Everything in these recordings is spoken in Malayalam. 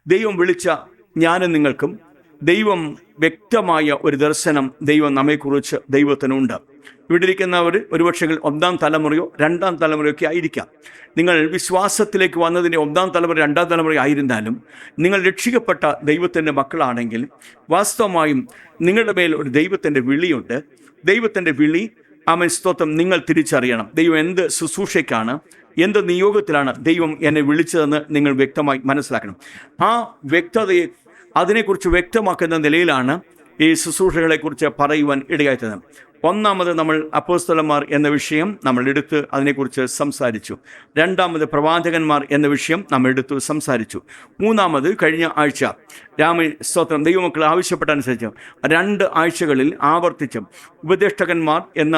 ദൈവം വിളിച്ച ഞാനും നിങ്ങൾക്കും ദൈവം വ്യക്തമായ ഒരു ദർശനം ദൈവം നമ്മെക്കുറിച്ച് ദൈവത്തിനുണ്ട്. ഇവിടെ ഇരിക്കുന്നവർ ഒരുപക്ഷെ 1-ാം തലമുറയോ 2-ാം തലമുറയോ ഒക്കെ ആയിരിക്കാം. നിങ്ങൾ വിശ്വാസത്തിലേക്ക് വന്നതിൻ്റെ 1-ാം തലമുറ 2-ാം തലമുറ ആയിരുന്നാലും നിങ്ങൾ രക്ഷിക്കപ്പെട്ട ദൈവത്തിൻ്റെ മക്കളാണെങ്കിൽ വാസ്തവമായും നിങ്ങളുടെ മേൽ ഒരു ദൈവത്തിൻ്റെ വിളിയുണ്ട്. ദൈവത്തിൻ്റെ വിളി സ്തോത്രം നിങ്ങൾ തിരിച്ചറിയണം. ദൈവം എന്ത് ശുശ്രൂഷയ്ക്കാണ്, എന്ത് നിയോഗത്തിലാണ് ദൈവം എന്നെ വിളിച്ചതെന്ന് നിങ്ങൾ വ്യക്തമായി മനസ്സിലാക്കണം. ആ വ്യക്തതയെ അതിനെക്കുറിച്ച് വ്യക്തമാക്കുന്ന നിലയിലാണ് ഈ ശുശ്രൂഷകളെക്കുറിച്ച് പറയുവാൻ ഇടയായിത്തത്. ഒന്നാമത് നമ്മൾ അപ്പോസ്തലന്മാർ എന്ന വിഷയം നമ്മൾ എടുത്ത് അതിനെക്കുറിച്ച് സംസാരിച്ചു. രണ്ടാമത് പ്രവാചകന്മാർ എന്ന വിഷയം നമ്മൾ എടുത്ത് സംസാരിച്ചു. മൂന്നാമത് കഴിഞ്ഞ ആഴ്ച സ്തോത്രം ദൈവമക്കൾ ആവശ്യപ്പെട്ടനുസരിച്ച് 2 ആഴ്ചകളിൽ ആവർത്തിച്ച് ഉപദേഷ്ടകന്മാർ എന്ന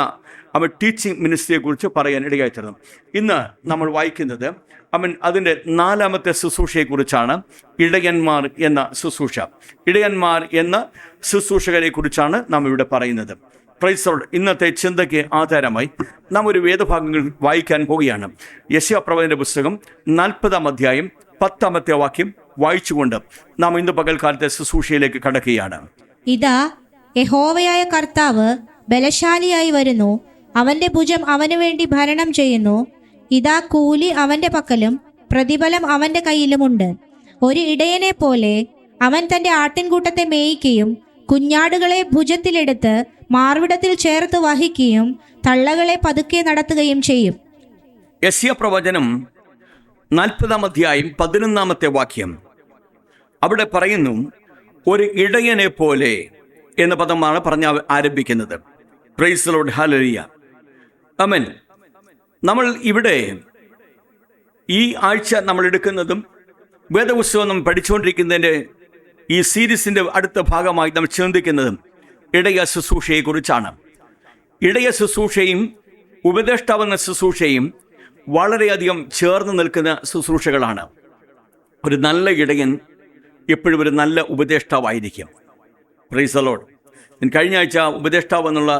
ടീച്ചിങ് മിനിസ്ട്രിയെക്കുറിച്ച് പറയാൻ ഇടയായിത്തീർന്നു. ഇന്ന് നമ്മൾ വായിക്കുന്നത് അതിൻ്റെ 4ാമത്തെ ശുശ്രൂഷയെക്കുറിച്ചാണ്. ഇടയന്മാർ എന്ന ശുശ്രൂഷ. ഇടയന്മാർ എന്ന ശുശ്രൂഷകരെ കുറിച്ചാണ് നാം ഇവിടെ പറയുന്നത്. Price the Lord. ഇന്നത്തെ ചിന്തയ്ക്ക് ആധാരമായി നാം ഒരു വേദഭാഗങ്ങൾ വായിക്കാൻ പോവുകയാണ്. യെശയ്യാപ്രവചനത്തിന്റെ പുസ്തകം 40-ാം അധ്യായം 10-ാമത്തെ വാക്യം വായിച്ചുകൊണ്ട് നാം ഇന്ന് പകൽക്കാലത്തെ ശുശ്രൂഷയിലേക്ക് കടക്കുകയാണ്. ഇതാ യഹോവയായ കർത്താവ് ബലശാലിയായി വരുന്നു, അവന്റെ ഭുജം അവനു വേണ്ടി ഭരണം ചെയ്യുന്നു. ഇതാ കൂലി അവന്റെ പക്കലും പ്രതിഫലം അവന്റെ കയ്യിലുമുണ്ട്. ഒരു ഇടയനെ പോലെ അവൻ തന്റെ ആട്ടിൻകൂട്ടത്തെ മേയിക്കുകയും കുഞ്ഞാടുകളെ ഭുജത്തിലെടുത്ത് മാർവിടത്തിൽ ചേർത്ത് വഹിക്കുകയും തള്ളകളെ പതുക്കെ നടത്തുകയും ചെയ്യും. യെശയ്യാപ്രവചനം 40-ാം അധ്യായം 11-ാമത്തെ വാക്യം അവിടെ പറയുന്നു, ഒരു ഇടയനെ പോലെ എന്ന പദമാണ് പറഞ്ഞ് ആരംഭിക്കുന്നത്. പ്രൈസ് ദി ലോർഡ്, ഹല്ലേലൂയ, ആമേൻ. നമ്മൾ ഇവിടെ ഈ ആഴ്ച നമ്മൾ എടുക്കുന്നതും വേദപുസ്തകം നമ്മൾ പഠിച്ചുകൊണ്ടിരിക്കുന്നതിൻ്റെ ഈ സീരീസിൻ്റെ അടുത്ത ഭാഗമായി നമ്മൾ ചിന്തിക്കുന്നതും ഇടയ ശുശ്രൂഷയെക്കുറിച്ചാണ്. ഇടയ ശുശ്രൂഷയും ഉപദേഷ്ടാവെന്ന ശുശ്രൂഷയും വളരെയധികം ചേർന്ന് നിൽക്കുന്ന ശുശ്രൂഷകളാണ്. ഒരു നല്ല ഇടയൻ എപ്പോഴും ഒരു നല്ല ഉപദേഷ്ടാവായിരിക്കും. Price the Lord. ഞാൻ കഴിഞ്ഞ ആഴ്ച ഉപദേഷ്ടാവ് എന്നുള്ള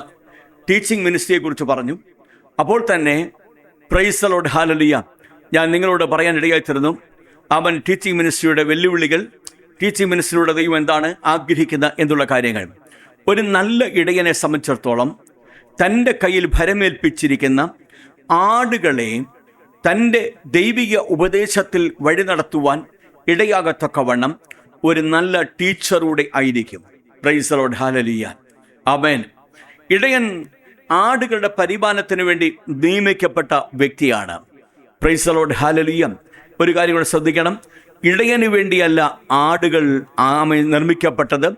ടീച്ചിങ് മിനിസ്ട്രിയെക്കുറിച്ച് പറഞ്ഞു. അപ്പോൾ തന്നെ പ്രൈസ് ദി ലോർഡ്, ഹല്ലേലൂയ, ഞാൻ നിങ്ങളോട് പറയാൻ ഇടയായിത്തീർന്നു. അവൻ ടീച്ചിങ് മിനിസ്ട്രിയുടെ വെല്ലുവിളികൾ, ടീച്ചിങ് മിനിസ്ട്രിയുടെ ദൈവം എന്താണ് ആഗ്രഹിക്കുന്ന എന്നുള്ള കാര്യങ്ങൾ. ഒരു നല്ല ഇടയനെ സംബന്ധിച്ചിടത്തോളം തൻ്റെ കയ്യിൽ ഭരമേൽപ്പിച്ചിരിക്കുന്ന ആടുകളെ തൻ്റെ ദൈവിക ഉപദേശത്തിൽ വഴി നടത്തുവാൻ ഇടയാകത്തക്കവണ്ണം ഒരു നല്ല ടീച്ചറൂടെ ആയിരിക്കും. പ്രൈസ് ദി ലോർഡ്, ഹല്ലേലൂയ, ആമേൻ. ഇടയൻ ആടുകളുടെ പരിപാലനത്തിന് വേണ്ടി നിയമിക്കപ്പെട്ട വ്യക്തിയാണ്. Price the Lord, hallelujah. ഒരു കാര്യം കൂടെ ശ്രദ്ധിക്കണം, ഇടയന് വേണ്ടിയല്ല ആടുകൾ നിർമ്മിക്കപ്പെട്ടത്.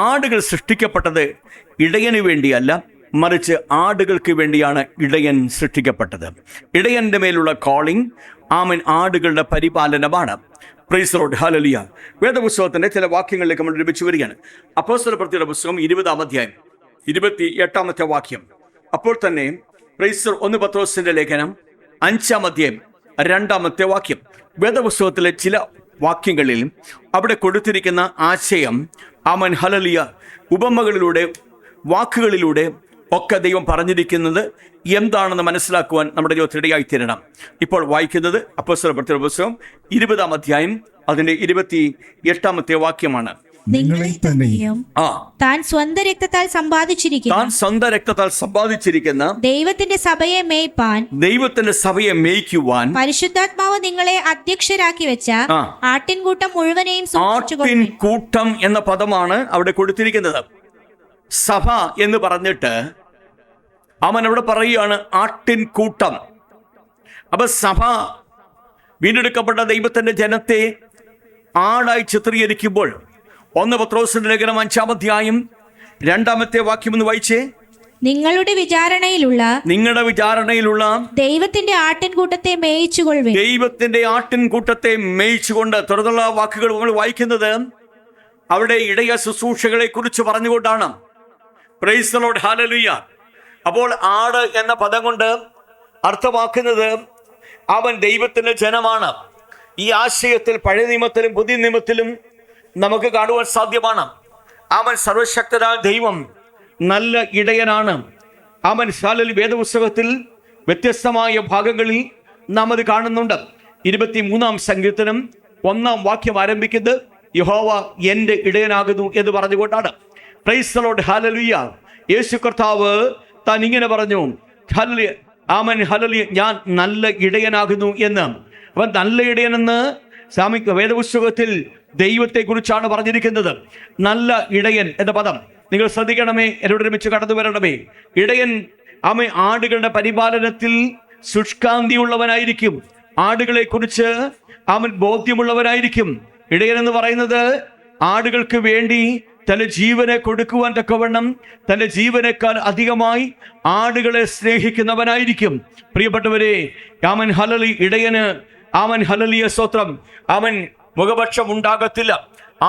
ആടുകൾ സൃഷ്ടിക്കപ്പെട്ടത് ഇടയന് വേണ്ടിയല്ല, മറിച്ച് ആടുകൾക്ക് വേണ്ടിയാണ് ഇടയൻ സൃഷ്ടിക്കപ്പെട്ടത്. ഇടയൻ്റെ മേലുള്ള കോളിംഗ് ആടുകളുടെ പരിപാലനമാണ്. Praise the Lord, hallelujah. വേദപുസ്തകത്തിൻ്റെ ചില വാക്യങ്ങളിലേക്ക് നമ്മൾ ലഭിച്ചു വരികയാണ്. അപ്പോസ്തലപ്രവൃത്തിയുടെ പുസ്തകം 20-ാം അധ്യായം 28-ാമത്തെ വാക്യം. അപ്പോൾ തന്നെ പ്രൈസ് 1 പത്രോസിന്റെ ലേഖനം 5-ാം അധ്യായം 2-ാമത്തെ വാക്യം. വേദപുസ്തകത്തിലെ ചില വാക്യങ്ങളിൽ അവിടെ കൊടുത്തിരിക്കുന്ന ആശയം ഹല്ലേലൂയ ഉപമകളിലൂടെ വാക്കുകളിലൂടെ ഒക്കെ ദൈവം പറഞ്ഞിരിക്കുന്നത് എന്താണെന്ന് മനസ്സിലാക്കുവാൻ നമ്മുടെ ജീവിതത്തിൽ ഇടയായിത്തീരണം. ഇപ്പോൾ വായിക്കുന്നത് അപ്പോസ്തലപ്രവൃത്തിയുടെ പുസ്തകം 20-ാം അധ്യായം അതിന്റെ 28-ാമത്തെ വാക്യമാണ്. നിങ്ങളെ തന്നെയും താൻ സ്വന്തം രക്തത്താൽ സമ്പാദിച്ചിരിക്കുന്ന ദൈവത്തിന്റെ സഭയെ മേയ്ക്കുവാൻ പരിശുദ്ധാത്മാവ് നിങ്ങളെ അധ്യക്ഷരാക്കി വെച്ച ആട്ടിൻകൂട്ടം മുഴുവനെയും ആട്ടിൻകൂട്ടം എന്ന പദമാണ് അവിടെ കൊടുത്തിരിക്കുന്നത്. സഭ എന്ന് പറഞ്ഞിട്ട് അവൻ അവിടെ പറയുകയാണ് ആട്ടിൻകൂട്ടം. അപ്പൊ സഭ വീണ്ടെടുക്കപ്പെട്ട ദൈവത്തിന്റെ ജനത്തെ ആടായി ചിത്രീകരിക്കുമ്പോൾ 1 പത്രോസിന്റെ ലേഖനം 5-ാം അധ്യായം 2-ാമത്തെ വാക്യം ഒന്ന് വായിച്ചേ. നിങ്ങളുടെ വിചാരണയിലുള്ള ദൈവത്തിന്റെ ആട്ടിൻകൂട്ടത്തെ മേയിച്ചുകൊള്ളുവിൻ. ദൈവത്തിന്റെ ആട്ടിൻകൂട്ടത്തെ മേയിച്ചുകൊണ്ട് തുടർന്നുള്ള വാക്കുകൾ നമ്മൾ വായിക്കുന്നത് അവിടെ ഇടയ ശുശ്രൂഷകളെ കുറിച്ച് പറഞ്ഞുകൊണ്ടാണ്. Praise the Lord, hallelujah. അപ്പോൾ ആട് എന്ന പദം കൊണ്ട് അർത്ഥമാക്കുന്നത് അവൻ ദൈവത്തിന്റെ ജനമാണ്. ഈ ആശയത്തിൽ പഴയ നിയമത്തിലും പുതിയ നിയമത്തിലും നമുക്ക് കാണുവാൻ സാധ്യമാണ്. അവൻ സർവശക്തനായ ദൈവം നല്ല ഇടയനാണ്. അവൻ വേദപുസ്തകത്തിൽ വ്യത്യസ്തമായ ഭാഗങ്ങളിൽ നാം അത് കാണുന്നുണ്ട്. 23-ാം സങ്കീർത്തനം 1-ാം വാക്യം ആരംഭിക്കുന്നത് യഹോവ എൻ്റെ ഇടയനാകുന്നു എന്ന് പറഞ്ഞുകൊണ്ടാണ്. Praise the Lord, hallelujah. യേശു കർത്താവ് താൻ ഇങ്ങനെ പറഞ്ഞു, ഹല്ലേലൂയ, ആമേൻ, ഹല്ലേലൂയ, ഞാൻ നല്ല ഇടയനാകുന്നു എന്ന്. അവൻ നല്ല ഇടയനെന്ന് വേദപുസ്തകത്തിൽ ദൈവത്തെക്കുറിച്ചാണ് പറഞ്ഞിരിക്കുന്നത്. നല്ല ഇടയൻ എന്ന പദം നിങ്ങൾ ശ്രദ്ധിക്കണമേ, എന്നോട് ഒരുമിച്ച് കടന്നു വരണമേ. ഇടയൻ ആടുകളുടെ പരിപാലനത്തിൽ ശുഷ്കാന്തിയുള്ളവനായിരിക്കും. ആടുകളെ കുറിച്ച് അവൻ ബോധ്യമുള്ളവനായിരിക്കും. ഇടയൻ എന്ന് പറയുന്നത് ആടുകൾക്ക് വേണ്ടി തന്റെ ജീവനെ കൊടുക്കുവാൻ തക്കവണ്ണം തന്റെ ജീവനേക്കാൾ അധികമായി ആടുകളെ സ്നേഹിക്കുന്നവനായിരിക്കും. പ്രിയപ്പെട്ടവരെ, അവൻ ഹല്ലേലൂയ, ഇടയന് അവൻ ഹല്ലേലൂയ സ്തോത്രം, അവൻ മുഖപക്ഷം ഉണ്ടാകത്തില്ല.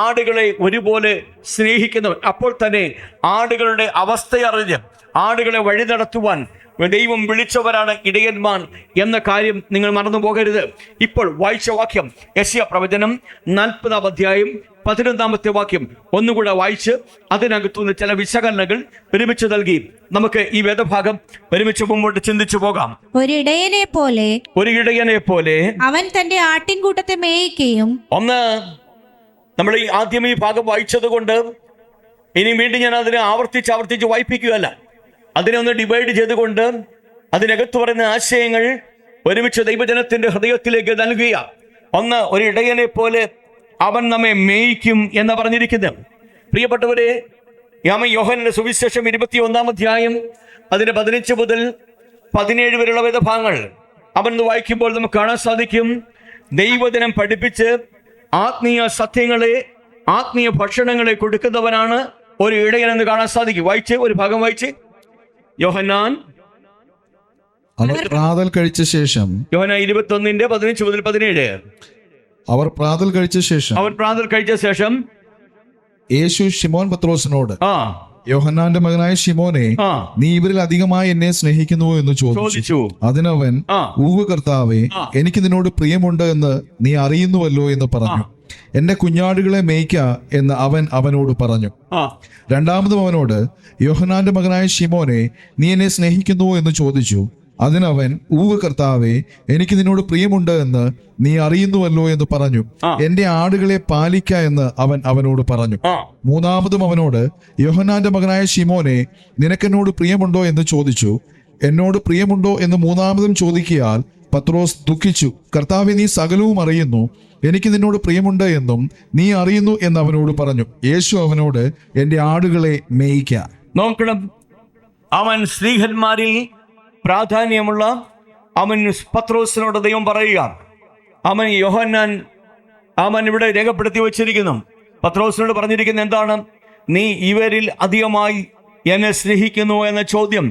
ആടുകളെ ഒരുപോലെ സ്നേഹിക്കുന്നവൻ. അപ്പോൾ തന്നെ ആടുകളുടെ അവസ്ഥയറിഞ്ഞ് ആടുകളെ വഴി നടത്തുവാൻ ദൈവം വിളിച്ചവരാണ് ഇടയന്മാർ എന്ന കാര്യം നിങ്ങൾ മറന്നു പോകരുത്. ഇപ്പോൾ വായിച്ച വാക്യം യെശയ്യാ പ്രവചനം 40-ാം അധ്യായം 11-ാമത്തെ വാക്യം ഒന്നുകൂടെ വായിച്ച് അതിനകത്തുനിന്ന് ചില വിശകലനങ്ങൾ ഒരുമിച്ച് നൽകി നമുക്ക് ഈ വേദഭാഗം ഒരുമിച്ച് മുമ്പോട്ട് ചിന്തിച്ചു പോകാം. ഒരു ഇടയനെ പോലെ അവൻ തന്റെ ആട്ടിൻകൂട്ടത്തെ മേയിക്കുകയും. ഒന്ന്, നമ്മൾ ഈ ആദ്യം ഈ ഭാഗം വായിച്ചത് കൊണ്ട് ഇനി വീണ്ടും ഞാൻ അതിനെ ആവർത്തിച്ച് വായിപ്പിക്കുകയല്ല. അതിനെ ഒന്ന് ഡിവൈഡ് ചെയ്തുകൊണ്ട് അതിനകത്ത് പറയുന്ന ആശയങ്ങൾ ഒരുമിച്ച് ദൈവജനത്തിന്റെ ഹൃദയത്തിലേക്ക് നൽകുക. ഒന്ന്, ഒരു ഇടയനെ പോലെ അവൻ നമ്മെ മേയിക്കും എന്ന് പറഞ്ഞിരിക്കുന്നത്. പ്രിയപ്പെട്ടവരെ, യോഹന്നാന്റെ സുവിശേഷം 21-ാം അധ്യായം അതിന് 15 മുതൽ 17 വരെയുള്ള വേദഭാഗങ്ങൾ അവൻ വായിക്കുമ്പോൾ നമുക്ക് കാണാൻ സാധിക്കും. ദൈവജനം പഠിപ്പിച്ച് ആത്മീയ സത്യങ്ങളെ, ആത്മീയ ഭക്ഷണങ്ങളെ കൊടുക്കുന്നവനാണ് ഒരു ഇടയനെന്ന് കാണാൻ സാധിക്കും. വായിച്ച് ഒരു ഭാഗം വായിച്ച്. യോഹന്നാൻ പ്രാതൽ കഴിച്ച ശേഷം, യോഹന്നാൻ 21-ന്റെ 15 മുതൽ 17. അവർ പ്രാതൽ കഴിച്ച ശേഷം യേശു ശിമോൻ പത്രോസിനോട്, യോഹന്നാന്റെ മകനായ ശിമോനെ, നീ ഇവരിൽ അധികമായി എന്നെ സ്നേഹിക്കുന്നുവോ എന്ന് ചോദിച്ചു. അതിനവൻ, ഊവ് കർത്താവേ, എനിക്ക് നിന്നോട് പ്രിയമുണ്ട് എന്ന് നീ അറിയുന്നുവല്ലോ എന്ന് പറഞ്ഞു. എന്റെ കുഞ്ഞാടുകളെ മേയ്ക്ക എന്ന് അവൻ അവനോട് പറഞ്ഞു. രണ്ടാമതും അവനോട്, യോഹന്നാന്റെ മകനായ ശിമോനെ, നീ എന്നെ സ്നേഹിക്കുന്നുവോ എന്ന് ചോദിച്ചു. അതിനവൻ, ഊവ് കർത്താവേ, എനിക്ക് നിന്നോട് പ്രിയമുണ്ട് എന്ന് നീ അറിയുന്നുവല്ലോ എന്ന് പറഞ്ഞു. എന്റെ ആടുകളെ പാലിക്ക എന്ന് അവൻ അവനോട് പറഞ്ഞു. മൂന്നാമതും അവനോട്, യോഹന്നാന്റെ മകനായ ശിമോനെ, നിനക്കെന്നോട് പ്രിയമുണ്ടോ എന്ന് ചോദിച്ചു. എന്നോട് പ്രിയമുണ്ടോ എന്ന് മൂന്നാമതും ചോദിക്കയാൽ പത്രോസ് ദുഃഖിച്ചു. കർത്താവേ, നീ സകലവും അറിയുന്നു, എനിക്ക് നിന്നോട് പ്രിയമുണ്ട് എന്നും നീ അറിയുന്നു എന്ന് അവനോട് പറഞ്ഞു. യേശു അവനോട്, എന്റെ ആടുകളെ മേയിക്ക. നോക്കണം, അവൻ സ്ത്രീഹന്മാരിൽ പ്രാധാന്യമുള്ള അവൻ പത്രോസിനോട് ദൈവം പറയുക. അവൻ യോഹന്നാൻ അവൻ ഇവിടെ രേഖപ്പെടുത്തി വച്ചിരിക്കുന്നു. പത്രോസിനോട് പറഞ്ഞിരിക്കുന്നത് എന്താണ്? നീ ഇവരിൽ അധികമായി എന്നെ സ്നേഹിക്കുന്നു എന്ന ചോദ്യം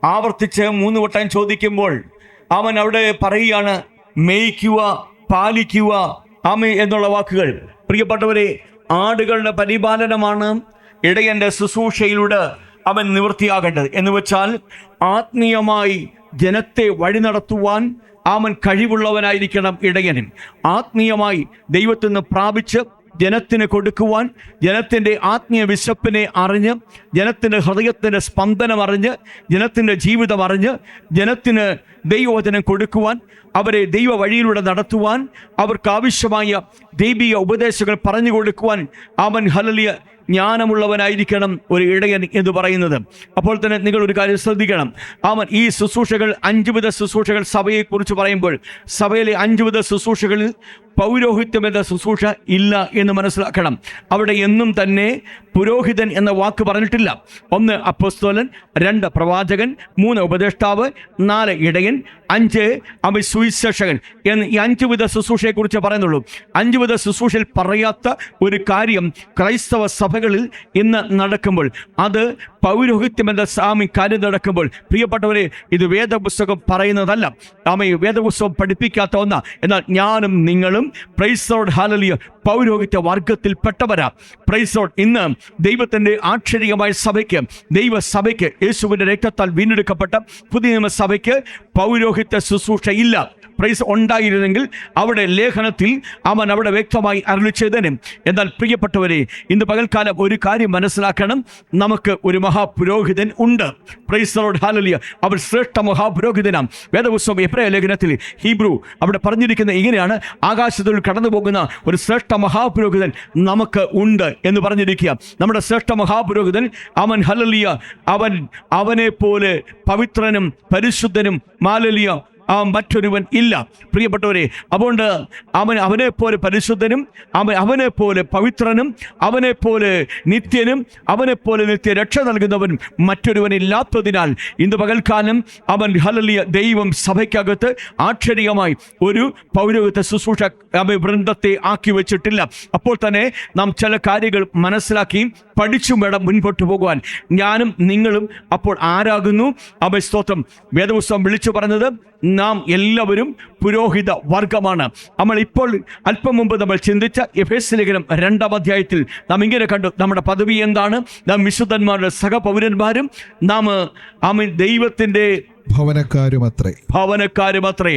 ആവർത്തിച്ച് 3 വട്ടം ചോദിക്കുമ്പോൾ അവൻ അവിടെ പറയുകയാണ്, മേയ്ക്കുക, പാലിക്കുക, എന്നുള്ള വാക്കുകൾ. പ്രിയപ്പെട്ടവരെ, ആടുകളുടെ പരിപാലനമാണ് ഇടയന്റെ ശുശ്രൂഷയിലൂടെ അവൻ നിവൃത്തിയാകേണ്ടത്. എന്ന് വെച്ചാൽ ആത്മീയമായി ജനത്തെ വഴി നടത്തുവാൻ അവൻ കഴിവുള്ളവനായിരിക്കണം ഇടയനും. ആത്മീയമായി ദൈവത്തിൽ നിന്ന് പ്രാപിച്ച് ജനത്തിന് കൊടുക്കുവാൻ, ജനത്തിൻ്റെ ആത്മീയ വിശപ്പിനെ അറിഞ്ഞ്, ജനത്തിൻ്റെ ഹൃദയത്തിൻ്റെ സ്പന്ദനം അറിഞ്ഞ്, ജനത്തിൻ്റെ ജീവിതം അറിഞ്ഞ്, ജനത്തിന് ദൈവവചനം കൊടുക്കുവാൻ, അവരെ ദൈവ വഴിയിലൂടെ നടത്തുവാൻ, അവർക്ക് ആവശ്യമായ ദൈവിക ഉപദേശങ്ങൾ പറഞ്ഞു കൊടുക്കുവാൻ അവൻ ഹല്ലേലൂയ ജ്ഞാനമുള്ളവനായിരിക്കണം ഒരു ഇടയൻ എന്ന് പറയുന്നത്. അപ്പോൾ തന്നെ നിങ്ങൾ ഒരു കാര്യം ശ്രദ്ധിക്കണം. അവൻ ഈ ശുശ്രൂഷകൾ 5 വിധ ശുശ്രൂഷകൾ സഭയെക്കുറിച്ച് പറയുമ്പോൾ സഭയിലെ 5 വിധ ശുശ്രൂഷകളിൽ പൗരോഹിത്യം എന്ന ശുശ്രൂഷ ഇല്ല എന്ന് മനസ്സിലാക്കണം. അവിടെ എന്നും തന്നെ പുരോഹിതൻ എന്ന വാക്ക് പറഞ്ഞിട്ടില്ല. 1 അപ്പോസ്തലൻ, 2 പ്രവാചകൻ, 3 ഉപദേഷ്ടാവ്, 4 ഇടയൻ, 5 സുവിശേഷകൻ എന്ന് ഈ 5 വിധ ശുശ്രൂഷയെക്കുറിച്ച് പറയുന്നുള്ളൂ. 5 വിധ ശുശ്രൂഷയിൽ പറയാത്ത ഒരു കാര്യം ക്രൈസ്തവ സഭകളിൽ ഇന്ന് നടക്കുമ്പോൾ, അത് പൗരോഹിത്യം എന്ന കാര്യം നടക്കുമ്പോൾ, പ്രിയപ്പെട്ടവരെ, ഇത് വേദപുസ്തകം പറയുന്നതല്ല. വേദപുസ്തകം പഠിപ്പിക്കാത്ത ഒന്നാ. എന്നാൽ ഞാനും നിങ്ങളും പ്രൈസ് ദി ലോർഡ് ഹല്ലേലൂയ പൗരോഹിത്യ വർഗത്തിൽപ്പെട്ടവരാ. Price the Lord. ഇന്ന് ദൈവത്തിൻ്റെ ആക്ഷരികമായ സഭയ്ക്ക്, ദൈവസഭയ്ക്ക്, യേശുവിൻ്റെ രക്തത്താൽ വീണ്ടെടുക്കപ്പെട്ട പുതിയ നിയമസഭയ്ക്ക് പൗരോഹിത്യ ശുശ്രൂഷ ഇല്ല. പ്രൈസ് ഉണ്ടായിരുന്നെങ്കിൽ അവിടെ ലേഖനത്തിൽ അവൻ അവിടെ വ്യക്തമായി അരുളിച്ചതിന്. എന്നാൽ പ്രിയപ്പെട്ടവരെ, ഇന്ന് പകൽക്കാലം ഒരു കാര്യം മനസ്സിലാക്കണം, നമുക്ക് ഒരു മഹാപുരോഹിതൻ ഉണ്ട്. Price the Lord, hallelujah. അവൻ ശ്രേഷ്ഠ മഹാപുരോഹിതനാം. വേദപുസ്തകം എബ്രായ ലേഖനത്തിൽ ഹീബ്രു അവിടെ പറഞ്ഞിരിക്കുന്നത് ഇങ്ങനെയാണ്: ആകാശത്തിൽ കടന്നു പോകുന്ന ഒരു ശ്രേഷ്ഠ മഹാപുരോഹിതൻ നമുക്ക് ഉണ്ട് എന്ന് പറഞ്ഞിരിക്കുക. നമ്മുടെ ശ്രേഷ്ഠ മഹാപുരോഹിതൻ അവൻ, ഹല്ലേലൂയ, അവനെ പോലെ പവിത്രനും പരിശുദ്ധനും, ഹല്ലേലൂയ, മറ്റൊരുവൻ ഇല്ല. പ്രിയപ്പെട്ടവരെ, അതുകൊണ്ട് അവനെ പോലെ പരിശുദ്ധനും, അവനെ പോലെ പവിത്രനും, അവനെ പോലെ നിത്യനും, അവനെ പോലെ നിത്യ രക്ഷ നൽകുന്നവനും മറ്റൊരുവനില്ലാത്തതിനാൽ ഇന്ന് പകൽക്കാലം അവൻ, ഹല്ലേലൂയ, ദൈവം സഭയ്ക്കകത്ത് ആക്ഷരികമായി ഒരു പൗരോഹിത്യ ശുശ്രൂഷ വൃന്ദത്തെ ആക്കി വെച്ചിട്ടില്ല. അപ്പോൾ തന്നെ നാം ചില കാര്യങ്ങൾ മനസ്സിലാക്കി പഠിച്ചും വേണം മുൻപോട്ട് പോകുവാൻ. ഞാനും നിങ്ങളും അപ്പോൾ ആരാകുന്നു? സ്തോത്രം. വേദപുസ്തകം വിളിച്ചു പറഞ്ഞത് നാം എല്ലാവരും പുരോഹിത വർഗമാണ്. നമ്മൾ ഇപ്പോൾ അല്പം മുമ്പ് നമ്മൾ ചിന്തിച്ച എഫേസ്യ ലേഖനം 2-ാം അധ്യായത്തിൽ നാം ഇങ്ങനെ കണ്ടു, നമ്മുടെ പദവി എന്താണ്? നാം വിശുദ്ധന്മാരുടെ സഹപൗരന്മാരും നാം ദൈവത്തിൻ്റെ ഭവനക്കാരുമത്രേ.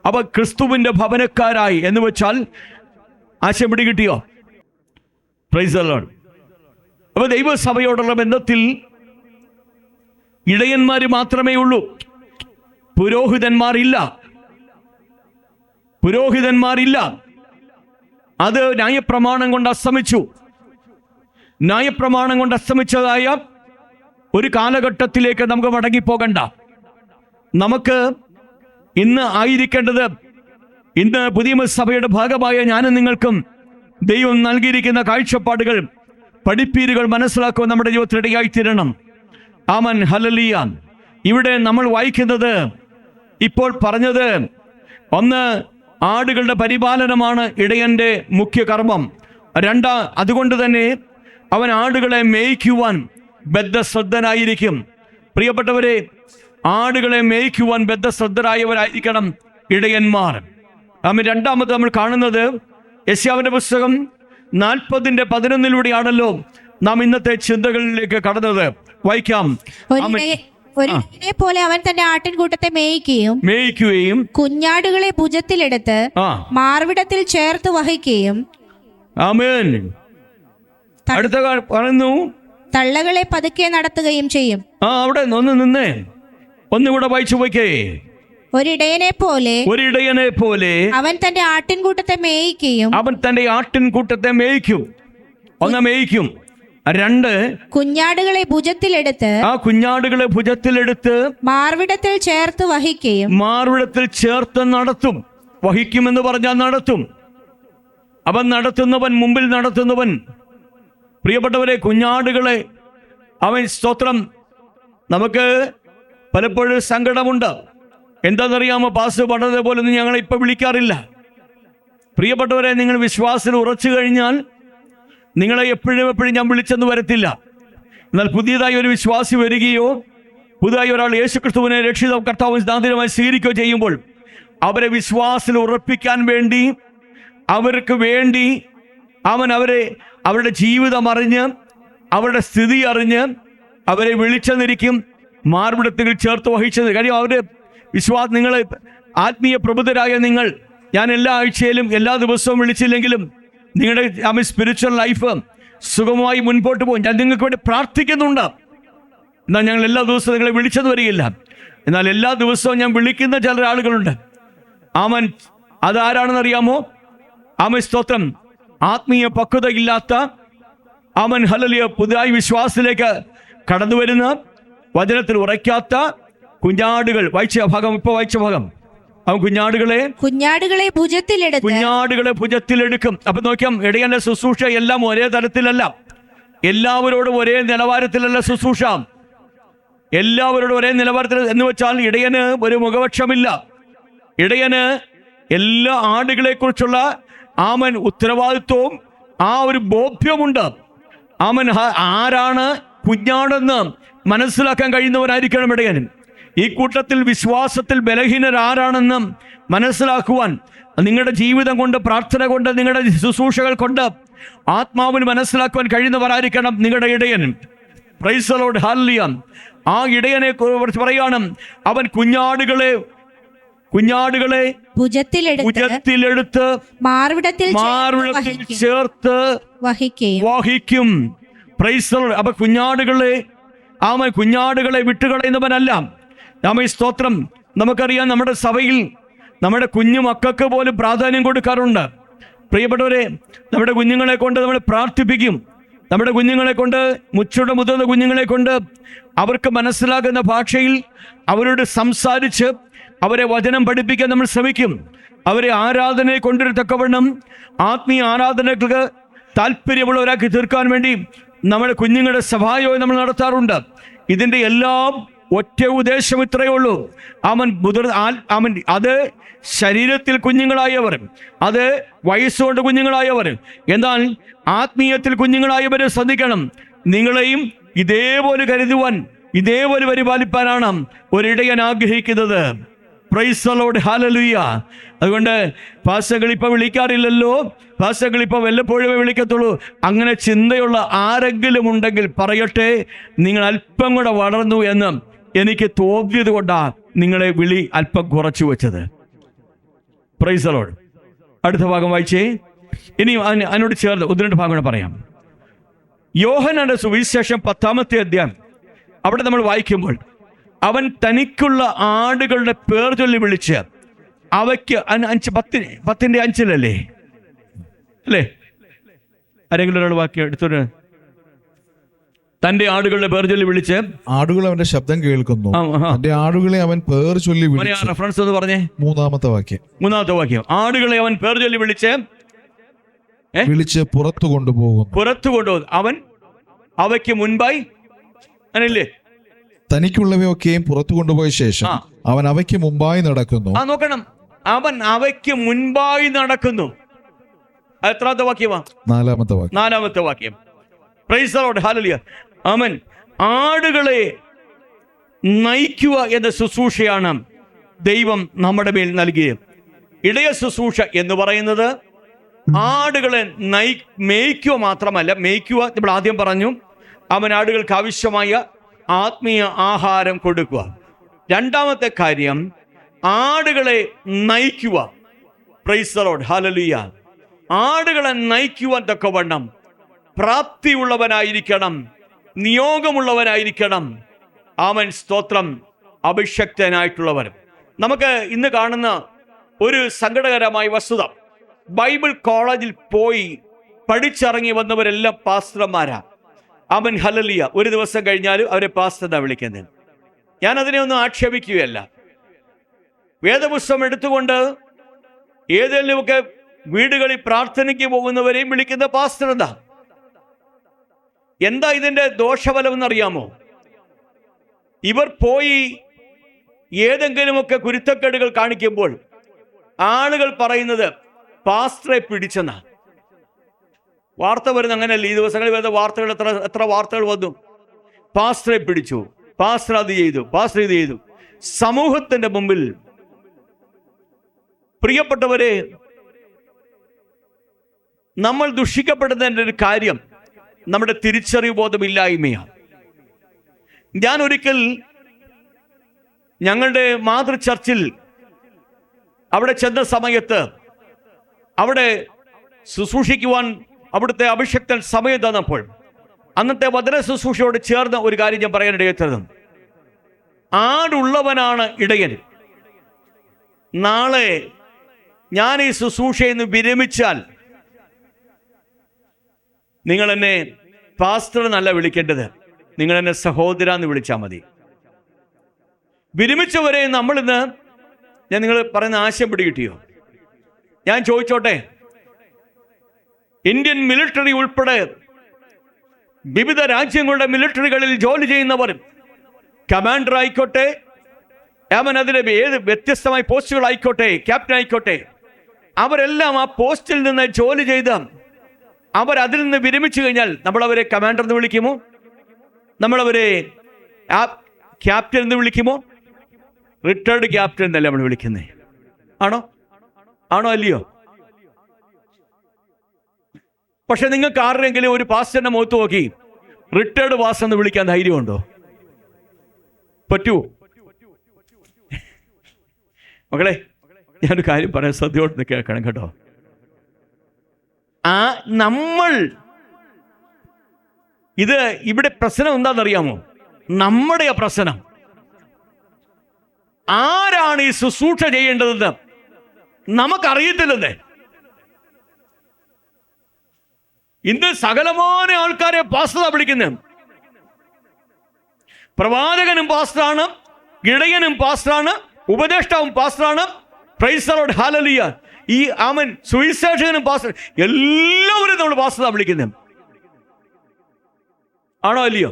അപ്പൊ ക്രിസ്തുവിന്റെ ഭവനക്കാരായി എന്ന് വെച്ചാൽ ആശയം പിടികിട്ടിയോ? Price the Lord. അപ്പൊ ദൈവസഭയോടുള്ള ബന്ധത്തിൽ ഇടയന്മാർ മാത്രമേ ഉള്ളൂ, പുരോഹിതന്മാരില്ല. അത് ന്യായപ്രമാണം കൊണ്ട് അസ്തമിച്ചു. ന്യായപ്രമാണം കൊണ്ട് അസ്തമിച്ചതായ ഒരു കാലഘട്ടത്തിലേക്ക് നമുക്ക് മടങ്ങിപ്പോകണ്ട. നമുക്ക് ഇന്ന് ആയിരിക്കേണ്ടത്, ഇന്ന് പുതിയ സഭയുടെ ഭാഗമായ ഞാനും നിങ്ങൾക്കും ദൈവം നൽകിയിരിക്കുന്ന കാഴ്ചപ്പാടുകൾ, പഠിപ്പീരുകൾ മനസ്സിലാക്കുവാൻ നമ്മുടെ ജീവിതത്തിൽ ഇടയായിത്തീരണം. ആമൻ, ഹല്ലേലൂയ. ഇവിടെ നമ്മൾ വായിക്കുന്നത്, ഇപ്പോൾ പറഞ്ഞത്, ഒന്ന്, ആടുകളുടെ പരിപാലനമാണ് ഇടയന്റെ മുഖ്യ കർമ്മം. അതുകൊണ്ട് തന്നെ അവൻ ആടുകളെ മേയ്ക്കുവാൻ ബദ്ധശ്രദ്ധനായിരിക്കും. പ്രിയപ്പെട്ടവരെ, ആടുകളെ മേയ്ക്കുവാൻ ബദ്ധശ്രദ്ധരായവരായിരിക്കണം ഇടയന്മാർ. രണ്ടാമത് നമ്മൾ കാണുന്നത് യെശയ്യാവിന്റെ പുസ്തകം 40:11 നാം ഇന്നത്തെ ചിന്തകളിലേക്ക് കടന്നത്. വായിക്കാം. പോലെ അവൻ തന്റെ ആട്ടിൻകൂട്ടത്തെ മേയ്ക്കുകയും കുഞ്ഞാടുകളെ ഭുജത്തിലെടുത്ത് മാർവിടത്തിൽ ചേർത്ത് വഹിക്കുകയും, ആമേൻ. അടുത്ത പറയുന്നു, തള്ളകളെ പതുക്കെ നടത്തുകയും ചെയ്യും. അവിടെ നിന്നേ ഒന്നുകൂടെ വായിച്ചു പോയിക്കേ. ഒരിടയനെ പോലെ അവൻ തന്റെ ആട്ടിൻകൂട്ടത്തെ മേയ്ക്കും. ഒന്ന് മേയ്ക്കും. 2, കുഞ്ഞാടുകളെ ഭുജത്തിലെടുത്ത് മാർവിടത്തിൽ ചേർത്ത് നടത്തും. വഹിക്കുമെന്ന് പറഞ്ഞാൽ നടത്തും. അവൻ നടത്തുന്നവൻ, മുമ്പിൽ നടത്തുന്നവൻ. പ്രിയപ്പെട്ടവരെ, കുഞ്ഞാടുകളെ അവൻ, സ്തോത്രം, നമുക്ക് പലപ്പോഴും സങ്കടമുണ്ട്. എന്താണെന്നറിയാമോ? പാസ് പറഞ്ഞത് പോലൊന്നും ഞങ്ങളെ ഇപ്പം വിളിക്കാറില്ല. പ്രിയപ്പെട്ടവരെ, നിങ്ങൾ വിശ്വാസത്തിൽ ഉറച്ചു കഴിഞ്ഞാൽ നിങ്ങളെ എപ്പോഴും ഞാൻ വിളിച്ചെന്ന് വരത്തില്ല. എന്നാൽ പുതിയതായി ഒരു വിശ്വാസി വരികയോ പുതുതായി ഒരാൾ യേശുക്രിസ്തുവിനെ രക്ഷിതാവും കർത്താവും നാഥനുമായി സ്വീകരിക്കുകയോ ചെയ്യുമ്പോൾ അവരെ വിശ്വാസത്തിൽ ഉറപ്പിക്കാൻ വേണ്ടി, അവർക്ക് വേണ്ടി അവരുടെ ജീവിതം അറിഞ്ഞ്, അവരുടെ സ്ഥിതി അറിഞ്ഞ് അവരെ വിളിച്ചെന്നിരിക്കും, മാർവിടത്തിൽ ചേർത്ത് വഹിച്ചത്. കാര്യം അവരുടെ വിശ്വാസം, നിങ്ങൾ ആത്മീയ പ്രബുദ്ധരായ നിങ്ങൾ, ഞാൻ എല്ലാ ആഴ്ചയിലും എല്ലാ ദിവസവും വിളിച്ചില്ലെങ്കിലും നിങ്ങളുടെ സ്പിരിച്വൽ ലൈഫ് സുഗമമായി മുൻപോട്ട് പോകും. ഞാൻ നിങ്ങൾക്ക് വേണ്ടി പ്രാർത്ഥിക്കുന്നുണ്ട്. എന്നാൽ ഞങ്ങൾ എല്ലാ ദിവസവും നിങ്ങളെ വിളിച്ചെന്ന് വരികയില്ല. എന്നാൽ എല്ലാ ദിവസവും ഞാൻ വിളിക്കുന്ന ചില ആളുകളുണ്ട്. ആമൻ, അതാരാണെന്നറിയാമോ? ആമൻ, സ്തോത്രം, ആത്മീയ പക്വതയില്ലാത്ത, ആമൻ, ഹല്ലേലൂയ, പുതുതായി വിശ്വാസത്തിലേക്ക് കടന്നു വരുന്ന, വചനത്തിൽ ഉറയ്ക്കാത്ത കുഞ്ഞാടുകൾ. വായിച്ച ഭാഗം, ഇപ്പൊ വായിച്ച ഭാഗം, അവൻ കുഞ്ഞാടുകളെ ഭുജത്തിലെടുക്കും. അപ്പൊ നോക്കിയാം, ഇടയന്റെ ശുശ്രൂഷ എല്ലാം ഒരേ തരത്തിലല്ല, എല്ലാവരോടും ഒരേ നിലവാരത്തിലല്ല ശുശ്രൂഷ. എല്ലാവരോടും ഒരേ നിലവാരത്തിൽ എന്ന് വെച്ചാൽ ഇടയന് ഒരു മുഖപക്ഷമില്ല. ഇടയന് എല്ലാ ആടുകളെ കുറിച്ചുള്ള ആമൻ ഉത്തരവാദിത്വവും ഒരു ബോധ്യമുണ്ട്. ആമൻ ആരാണ് കുഞ്ഞാടെന്ന് മനസ്സിലാക്കാൻ കഴിയുന്നവരായിരിക്കണം ഇടയൻ. ഈ കൂട്ടത്തിൽ വിശ്വാസത്തിൽ ബലഹീനരാരാണെന്ന് മനസ്സിലാക്കുവാൻ നിങ്ങളുടെ ജീവിതം കൊണ്ട്, പ്രാർത്ഥന കൊണ്ട്, നിങ്ങളുടെ ശുശ്രൂഷകൾ കൊണ്ട് ആത്മാവിന് മനസ്സിലാക്കുവാൻ കഴിയുന്നവരായിരിക്കണം നിങ്ങളുടെ ഇടയൻ. Price the Lord, hallelujah. ആ ഇടയനെ കുറിച്ച് പറയാണ്, അവൻ കുഞ്ഞാടുകളെ കുഞ്ഞാടുകളെ ഭുജത്തിലെടുത്ത് മാർവിടത്തിൽ ചേർത്ത് വഹിക്കും. Price the Lord. അപ്പൊ കുഞ്ഞാടുകളെ വിട്ടുകളയുന്നവനല്ല. സ്തോത്രം. നമുക്കറിയാം, നമ്മുടെ സഭയിൽ നമ്മുടെ കുഞ്ഞു മക്കൾക്ക് പോലും പ്രാധാന്യം കൊടുക്കാറുണ്ട്. പ്രിയപ്പെട്ടവരെ, നമ്മുടെ കുഞ്ഞുങ്ങളെ കൊണ്ട് നമ്മൾ പ്രാർത്ഥിപ്പിക്കും. നമ്മുടെ കുഞ്ഞുങ്ങളെ കൊണ്ട്, മുതിർന്ന കുഞ്ഞുങ്ങളെ കൊണ്ട് അവർക്ക് മനസ്സിലാകുന്ന ഭാഷയിൽ അവരോട് സംസാരിച്ച് അവരെ വചനം പഠിപ്പിക്കാൻ നമ്മൾ ശ്രമിക്കും. അവരെ ആരാധനയെ കൊണ്ടുവരത്തക്കവണ്ണം, ആത്മീയ ആരാധനകൾക്ക് താല്പര്യമുള്ളവരാക്കി തീർക്കാൻ വേണ്ടി നമ്മുടെ കുഞ്ഞുങ്ങളുടെ സഭായോഗം നമ്മൾ നടത്താറുണ്ട്. ഇതിൻ്റെ എല്ലാം ഒറ്റ ഉദ്ദേശം ഇത്രയേ ഉള്ളൂ. അത് ശരീരത്തിൽ കുഞ്ഞുങ്ങളായവർ, അത് വയസ്സുകൊണ്ട് കുഞ്ഞുങ്ങളായവർ, എന്നാൽ ആത്മീയത്തിൽ കുഞ്ഞുങ്ങളായവർ ശ്രദ്ധിക്കണം. നിങ്ങളെയും ഇതേപോലെ കരുതുവാൻ, ഇതേപോലെ പരിപാലിപ്പാനാണ് ഒരിടയൻ ആഗ്രഹിക്കുന്നത്. Price the Lord. ഹല്ലേലൂയ. അതുകൊണ്ട് പാസ്റ്ററുകൾ ഇപ്പം വിളിക്കാറില്ലല്ലോ, പാസ്റ്ററുകൾ ഇപ്പം വല്ലപ്പോഴേ വിളിക്കത്തുള്ളൂ. അങ്ങനെ ചിന്തയുള്ള ആരെങ്കിലും ഉണ്ടെങ്കിൽ പറയട്ടെ, നിങ്ങൾ അല്പം കൂടെ വളർന്നു എന്ന് എനിക്ക് തോന്നിയത് കൊണ്ടാണ് നിങ്ങളെ വിളി അല്പം കുറച്ചു വെച്ചത്. Price the Lord. അടുത്ത ഭാഗം വായിച്ചേ. ഇനി അതിനോട് ചേർന്ന് 1-2 ഭാഗം കൂടെ പറയാം. യോഹന്നാന്റെ സുവിശേഷം 10-ാമത്തെ അധ്യായം, അവിടെ നമ്മൾ വായിക്കുമ്പോൾ അവൻ തനിക്കുള്ള ആടുകളുടെ പേർ ചൊല്ലി വിളിച്ച് അവയ്ക്ക് 10:5 അല്ലേ? ആരെങ്കിലും ഒരാൾ വാക്യം എടുത്തൊരു തന്റെ ആടുകളുടെ പേർ ചൊല്ലി വിളിച്ച്, ആടുകൾ അവന്റെ ശബ്ദം കേൾക്കുന്നു, തന്റെ ആടുകളെ അവൻ പേർ ചൊല്ലി വിളിച്ചു. റെഫറൻസ് ഒന്ന് പറഞ്ഞേ. 3-ാമത്തെ വാക്യം. ആടുകളെ അവൻ പേർ ചൊല്ലി വിളിച്ച് പുറത്തു കൊണ്ടുപോകും. അവൻ അവയ്ക്ക് മുൻപായി അങ്ങനല്ലേ, തനിക്കുള്ളവയൊക്കെയും പുറത്തു കൊണ്ടുപോയ ശേഷം അവൻ അവയ്ക്ക് മുമ്പായി നടക്കുന്നു. നോക്കണം, അവൻ അവയ്ക്ക് മുൻപായി നടക്കുന്നു. എത്രാമത്തെ വാക്യമാ? 4-ാമത്തെ വാക്യം. Price the Lord. ഹല്ലേലൂയ. ആമേൻ. ആടുകളെ നയിക്കുക എന്ന ശുശ്രൂഷയാണ് ദൈവം നമ്മുടെ മേൽ നൽകിയത്. ഇടയ ശുശ്രൂഷ എന്ന് പറയുന്നത് ആടുകളെ മേയ്ക്കുക മാത്രമല്ല. മേയ്ക്കുക നമ്മൾ ആദ്യം പറഞ്ഞു, അവൻ ആടുകൾക്ക് ആവശ്യമായ ആത്മീയ ആഹാരം കൊടുക്കുക. രണ്ടാമത്തെ കാര്യം, ആടുകളെ നയിക്കുക. Price the Lord. ഹല്ലേലൂയ. ആടുകളെ നയിക്കുവാൻ തക്കവണ്ണം പ്രാപ്തിയുള്ളവനായിരിക്കണം, നിയോഗമുള്ളവനായിരിക്കണം. ആമേൻ. സ്തോത്രം. അഭിഷക്തനായിട്ടുള്ളവർ. നമുക്ക് ഇന്ന് കാണുന്ന ഒരു സങ്കടകരമായ വസ്തുത, ബൈബിൾ കോളേജിൽ പോയി പഠിച്ചിറങ്ങി വന്നവരെല്ലാം പാസ്റ്റർമാരാ. ആമേൻ. ഹല്ലേലൂയ. ഒരു ദിവസം കഴിഞ്ഞാൽ അവരെ പാസ്റ്റർ എന്നാ വിളിക്കുന്നത്. ഞാൻ അതിനെ ഒന്നും ആക്ഷേപിക്കുകയല്ല. വേദപുസ്തകം എടുത്തുകൊണ്ട് ഏതെങ്കിലുമൊക്കെ വീടുകളിൽ പ്രാർത്ഥനയ്ക്ക് പോകുന്നവരെയും വിളിക്കുന്ന പാസ്റ്റർ എന്താ ഇതിന്റെ ദോഷഫലം എന്നറിയാമോ? ഇവർ പോയി ഏതെങ്കിലുമൊക്കെ കുരുത്തക്കേടുകൾ കാണിക്കുമ്പോൾ ആളുകൾ പറയുന്നത് പാസ്റ്ററെ പിടിച്ചെന്നാ. വാർത്ത വരുന്ന അങ്ങനെയല്ല. ഈ ദിവസങ്ങളിൽ വരുന്ന വാർത്തകൾ എത്ര വാർത്തകൾ വന്നു. പാസ്റ്ററെ പിടിച്ചു, പാസ്റ്റർ അത് ചെയ്തു, പാസ്റ്റർ ഇത് ചെയ്തു. സമൂഹത്തിന്റെ മുമ്പിൽ പ്രിയപ്പെട്ടവരെ, നമ്മൾ ദുഷിക്കപ്പെടുന്നതിൻ്റെ ഒരു കാര്യം നമ്മുടെ തിരിച്ചറിവ് ബോധമില്ലായ്മയാണ്. ഞാൻ ഒരിക്കൽ ഞങ്ങളുടെ മാതൃ ചർച്ചിൽ അവിടെ ചെന്ന സമയത്ത് അവിടെ ശുശ്രൂഷിക്കുവാൻ അവിടുത്തെ അഭിഷക്തൻ സമയം തന്നപ്പോൾ അന്നത്തെ വചന ശുശ്രൂഷയോട് ചേർന്ന ഒരു കാര്യം ഞാൻ പറയാനിടയെത്തത്, ആടുള്ളവനാണ് ഇടയൻ. നാളെ ഞാൻ ഈ ശുശ്രൂഷയിൽ നിന്ന് വിരമിച്ചാൽ നിങ്ങൾ എന്നെ പാസ്റ്റർ എന്നല്ല വിളിക്കേണ്ടത്, നിങ്ങൾ എന്നെ സഹോദര എന്ന് വിളിച്ചാൽ മതി. വിരമിച്ചവരെ നമ്മളിന്ന്, ഞാൻ നിങ്ങൾ പറയുന്ന ആശയം പിടികിട്ടിയോ? ഞാൻ ചോദിച്ചോട്ടെ, ഇന്ത്യൻ മിലിറ്ററി ഉൾപ്പെടെ വിവിധ രാജ്യങ്ങളുടെ മിലിറ്ററികളിൽ ജോലി ചെയ്യുന്നവർ, കമാൻഡർ ആയിക്കോട്ടെ, അതിലെ ഏത് വ്യത്യസ്തമായ പോസ്റ്റുകളായിക്കോട്ടെ, ക്യാപ്റ്റൻ ആയിക്കോട്ടെ, അവരെല്ലാം ആ പോസ്റ്റിൽ നിന്ന് ജോലി ചെയ്ത് അവരതിൽ നിന്ന് വിരമിച്ചു കഴിഞ്ഞാൽ നമ്മളവരെ കമാൻഡർ എന്ന് വിളിക്കുമോ? നമ്മളവരെ ക്യാപ്റ്റൻ എന്ന് വിളിക്കുമോ? റിട്ടയർഡ് ക്യാപ്റ്റൻ എന്നല്ലേ നമ്മൾ വിളിക്കുന്നേ? ആണോ അല്ലയോ? പക്ഷെ നിങ്ങൾക്ക് ആരുടെയെങ്കിലും ഒരു പാസ്റ്ററിന്റെ മുഖത്ത് നോക്കി റിട്ടയർഡ് പാസ്റ്റർ എന്ന് വിളിക്കാൻ ധൈര്യമുണ്ടോ? പറ്റുമോ? മക്കളെ, ഞാനൊരു കാര്യം പറയാൻ ശ്രദ്ധയോടെ കേൾക്കണം കേട്ടോ. നമ്മൾ ഇത് ഇവിടെ പ്രശ്നം എന്താണെന്നറിയാമോ? നമ്മുടെ പ്രശ്നം ആരാണ് ഈ ശുശ്രൂഷ ചെയ്യേണ്ടതെന്ന് നമുക്കറിയത്തില്ലെന്നേ. ഇന്ന് സകലമായ ആൾക്കാരെ പാസ്റ്ററാ വിളിക്കുന്നത്. പ്രവാചകനും പാസ്റ്ററാണ്, ഇടയനും പാസ്റ്ററാണ്, ഉപദേഷ്ടാവും പാസ്റ്ററാണ്. Praise the Lord, hallelujah. ഈ ആമൻ സുവിശേഷകനും പാസ്റ്റർ, എല്ലാവരും നമ്മൾ പാസ്റ്ററാ വിളിക്കുന്നത്. ആണോ അല്ലയോ?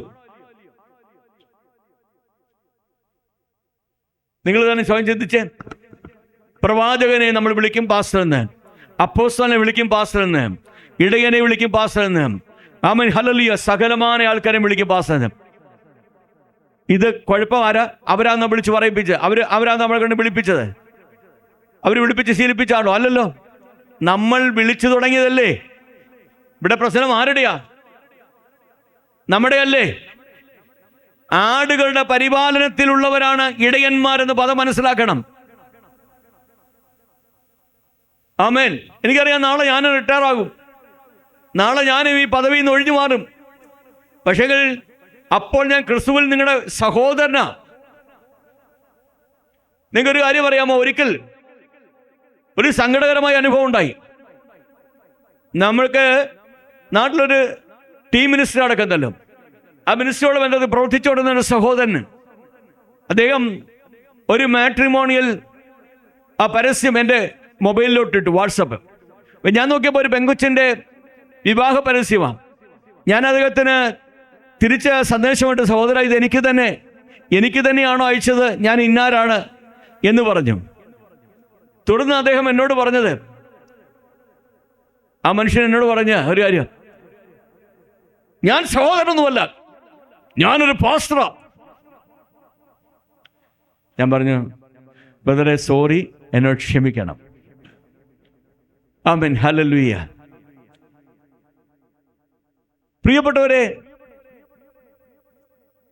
നിങ്ങൾ തന്നെ സ്വയം ചിന്തിച്ചേ. പ്രവാചകനെ നമ്മൾ വിളിക്കും പാസ്റ്റർ എന്ന്, അപ്പോസ്തലനെ വിളിക്കും പാസ്റ്റർ എന്ന്, ഇടയനെ വിളിക്കും പാസ്റ്റർ എന്ന്, ആമൻ ഹല്ലേലൂയ. സകലമായ ആൾക്കാരെ വിളിക്കും പാസ്റ്റർ എന്ന്. ഇത് കുഴപ്പം ആരാ? അവരാന്ന് വിളിച്ച് പറയിപ്പിച്ചത്. അവരാന്ന് നമ്മളെ കൊണ്ട് വിളിപ്പിച്ചത്. അവർ വിളിപ്പിച്ച് ശീലിപ്പിച്ചാണോ? അല്ലല്ലോ, നമ്മൾ വിളിച്ചു തുടങ്ങിയതല്ലേ. ഇവിടെ പ്രശ്നം ആരുടെയാ? നമ്മുടെ അല്ലേ. ആടുകളുടെ പരിപാലനത്തിലുള്ളവരാണ് ഇടയന്മാരെന്ന് പദം മനസ്സിലാക്കണം. ആമേൻ. എനിക്കറിയാം, നാളെ ഞാൻ റിട്ടയർ ആകും, നാളെ ഞാൻ ഈ പദവിയിൽ നിന്ന് ഒഴിഞ്ഞു മാറും. പക്ഷേ അപ്പോൾ ഞാൻ ക്രിസ്തുവിൽ നിങ്ങളുടെ സഹോദരനാ. നിങ്ങൾക്കൊരു കാര്യം അറിയാമോ? ഒരിക്കൽ ഒരു സങ്കടകരമായ അനുഭവം ഉണ്ടായി. നമ്മൾക്ക് നാട്ടിലൊരു ടീം മിനിസ്റ്റർ നടക്കുന്നല്ലോ. ആ മിനിസ്റ്ററോട് ബന്ധത്തിൽ പ്രവർത്തിച്ചുകൊണ്ടിരുന്ന ഒരു സഹോദരന്, അദ്ദേഹം ഒരു മാട്രിമോണിയൽ ആ പരസ്യം എൻ്റെ മൊബൈലിലോട്ടിട്ടു, വാട്സപ്പ്. ഞാൻ നോക്കിയപ്പോൾ ഒരു പെങ്കൊച്ചിൻ്റെ വിവാഹ പരസ്യമാണ്. ഞാൻ അദ്ദേഹത്തിന് തിരിച്ച് സന്ദേശമായിട്ട്, സഹോദര, ഇത് എനിക്ക് തന്നെയാണോ അയച്ചത്, ഞാൻ ഇന്നാരാണ് എന്ന് പറഞ്ഞു. തുടർന്ന് അദ്ദേഹം എന്നോട് പറഞ്ഞത്, ആ മനുഷ്യൻ എന്നോട് പറഞ്ഞ ഒരു കാര്യം, ഞാൻ സഹോദരനൊന്നുമല്ല, ഞാനൊരു പാസ്റ്ററാ. ഞാൻ പറഞ്ഞു, ബ്രദറെ സോറി, എന്നോട് ക്ഷമിക്കണം. ആമേൻ, ഹല്ലേലൂയ. പ്രിയപ്പെട്ടവരെ,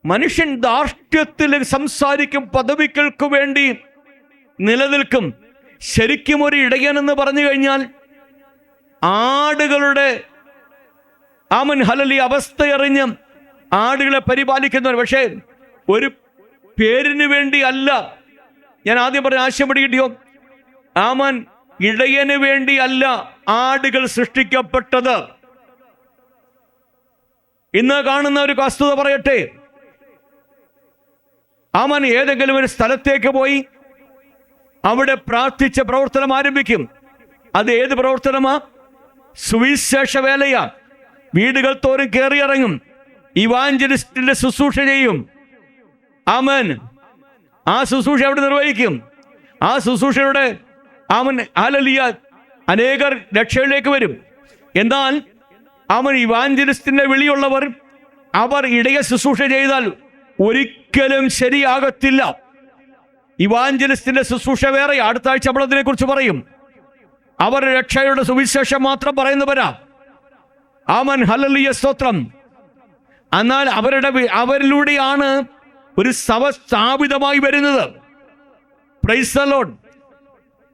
മനുഷ്യൻ ധാർഷ്ട്യത്തിൽ സംസാരിക്കും, പദവികൾക്ക് വേണ്ടി നിലനിൽക്കും. ശരിക്കും ഒരു ഇടയനെന്ന് പറഞ്ഞു കഴിഞ്ഞാൽ ആടുകളുടെ ആമൻ ഹല്ലേലൂയ അവസ്ഥയറിഞ്ഞ് ആടുകളെ പരിപാലിക്കുന്നവർ. പക്ഷേ ഒരു പേരിന് വേണ്ടി അല്ല. ഞാൻ ആദ്യം പറഞ്ഞ ആശയം പിടികിട്ടിയോ? ആമൻ ഇടയന് വേണ്ടി അല്ല ആടുകൾ സൃഷ്ടിക്കപ്പെട്ടത്. ഇന്ന് കാണുന്ന ഒരു വസ്തുത പറയട്ടെ. ആമൻ ഏതെങ്കിലും ഒരു സ്ഥലത്തേക്ക് പോയി അവിടെ പ്രാർത്ഥിച്ച പ്രവർത്തനം ആരംഭിക്കും. അത് ഏത് പ്രവർത്തനമാ? സുവിശേഷ വേലയാ. വീടുകൾ തോറും കയറിയിറങ്ങും, ഇവാഞ്ചലിസ്റ്റിന്റെ ശുശ്രൂഷ ചെയ്യും. ആമൻ. ആ ശുശ്രൂഷ അവിടെ നിർവഹിക്കും. ആ ശുശ്രൂഷയുടെ ആമൻ ഹല്ലേലൂയ അനേകർ രക്ഷയിലേക്ക് വരും. എന്നാൽ ആമൻ ഇവാഞ്ചലിസ്റ്റിന്റെ വിളിയുള്ളവർ, അവർ ഇടയ ശുശ്രൂഷ ചെയ്താൽ ഒരിക്കലും ശരിയാകത്തില്ല. ഇവാഞ്ചലിസ്റ്റിന്റെ ശുശ്രൂഷ വേറെ. അടുത്ത ആഴ്ച നമ്മൾ അതിനെ കുറിച്ച് പറയും. അവർ രക്ഷയുടെ സുവിശേഷം മാത്രം പറയുന്നവരാ. ആമൻ ഹല്ലേലൂയ, സ്തോത്രം. എന്നാൽ അവരിലൂടെയാണ് ഒരു സഭ സ്ഥാപിതമായി വരുന്നത്. പ്രൈസ് ദി ലോർഡ്,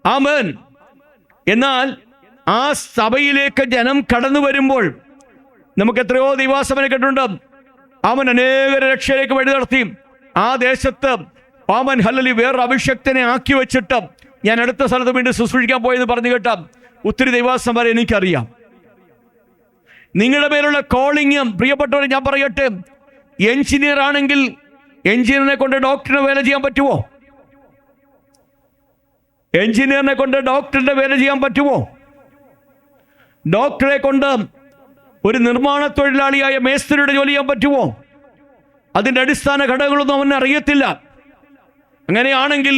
ആമേൻ. എന്നാൽ ആ സഭയിലേക്ക് ജനം കടന്നു വരുമ്പോൾ നമുക്ക് എത്രയോ ദൈവാസമനെ കേട്ടിട്ടുണ്ട്. അവൻ അനേക രക്ഷയിലേക്ക് വഴി നടത്തി. ആ ദേശത്ത് ആമൻ ഹല്ലേലൂയ വേറൊരു അഭിഷക്തനെ ആക്കി വെച്ചിട്ട് ഞാൻ അടുത്ത സ്ഥലത്ത് വീണ്ടും ശുശ്രൂഷിക്കാൻ പോയെന്ന് പറഞ്ഞു കേട്ട ഒത്തിരി ദൈവാസം വരെ എനിക്കറിയാം. നിങ്ങളുടെ പേരുള്ള കോളിംഗ്, പ്രിയപ്പെട്ടവരെ ഞാൻ പറയട്ടെ, എഞ്ചിനീയർ ആണെങ്കിൽ എഞ്ചിനീയറിനെ കൊണ്ട് ഡോക്ടറിനെ വേല ചെയ്യാൻ പറ്റുമോ? എഞ്ചിനീയറിനെ കൊണ്ട് ഡോക്ടറിന്റെ വേല ചെയ്യാൻ പറ്റുമോ? ഡോക്ടറെ കൊണ്ട് ഒരു നിർമ്മാണ തൊഴിലാളിയായ മേസ്ത്രിയുടെ ജോലി ചെയ്യാൻ പറ്റുമോ? അതിൻ്റെ അടിസ്ഥാന ഘടകങ്ങളൊന്നും അവന് അറിയത്തില്ല. അങ്ങനെയാണെങ്കിൽ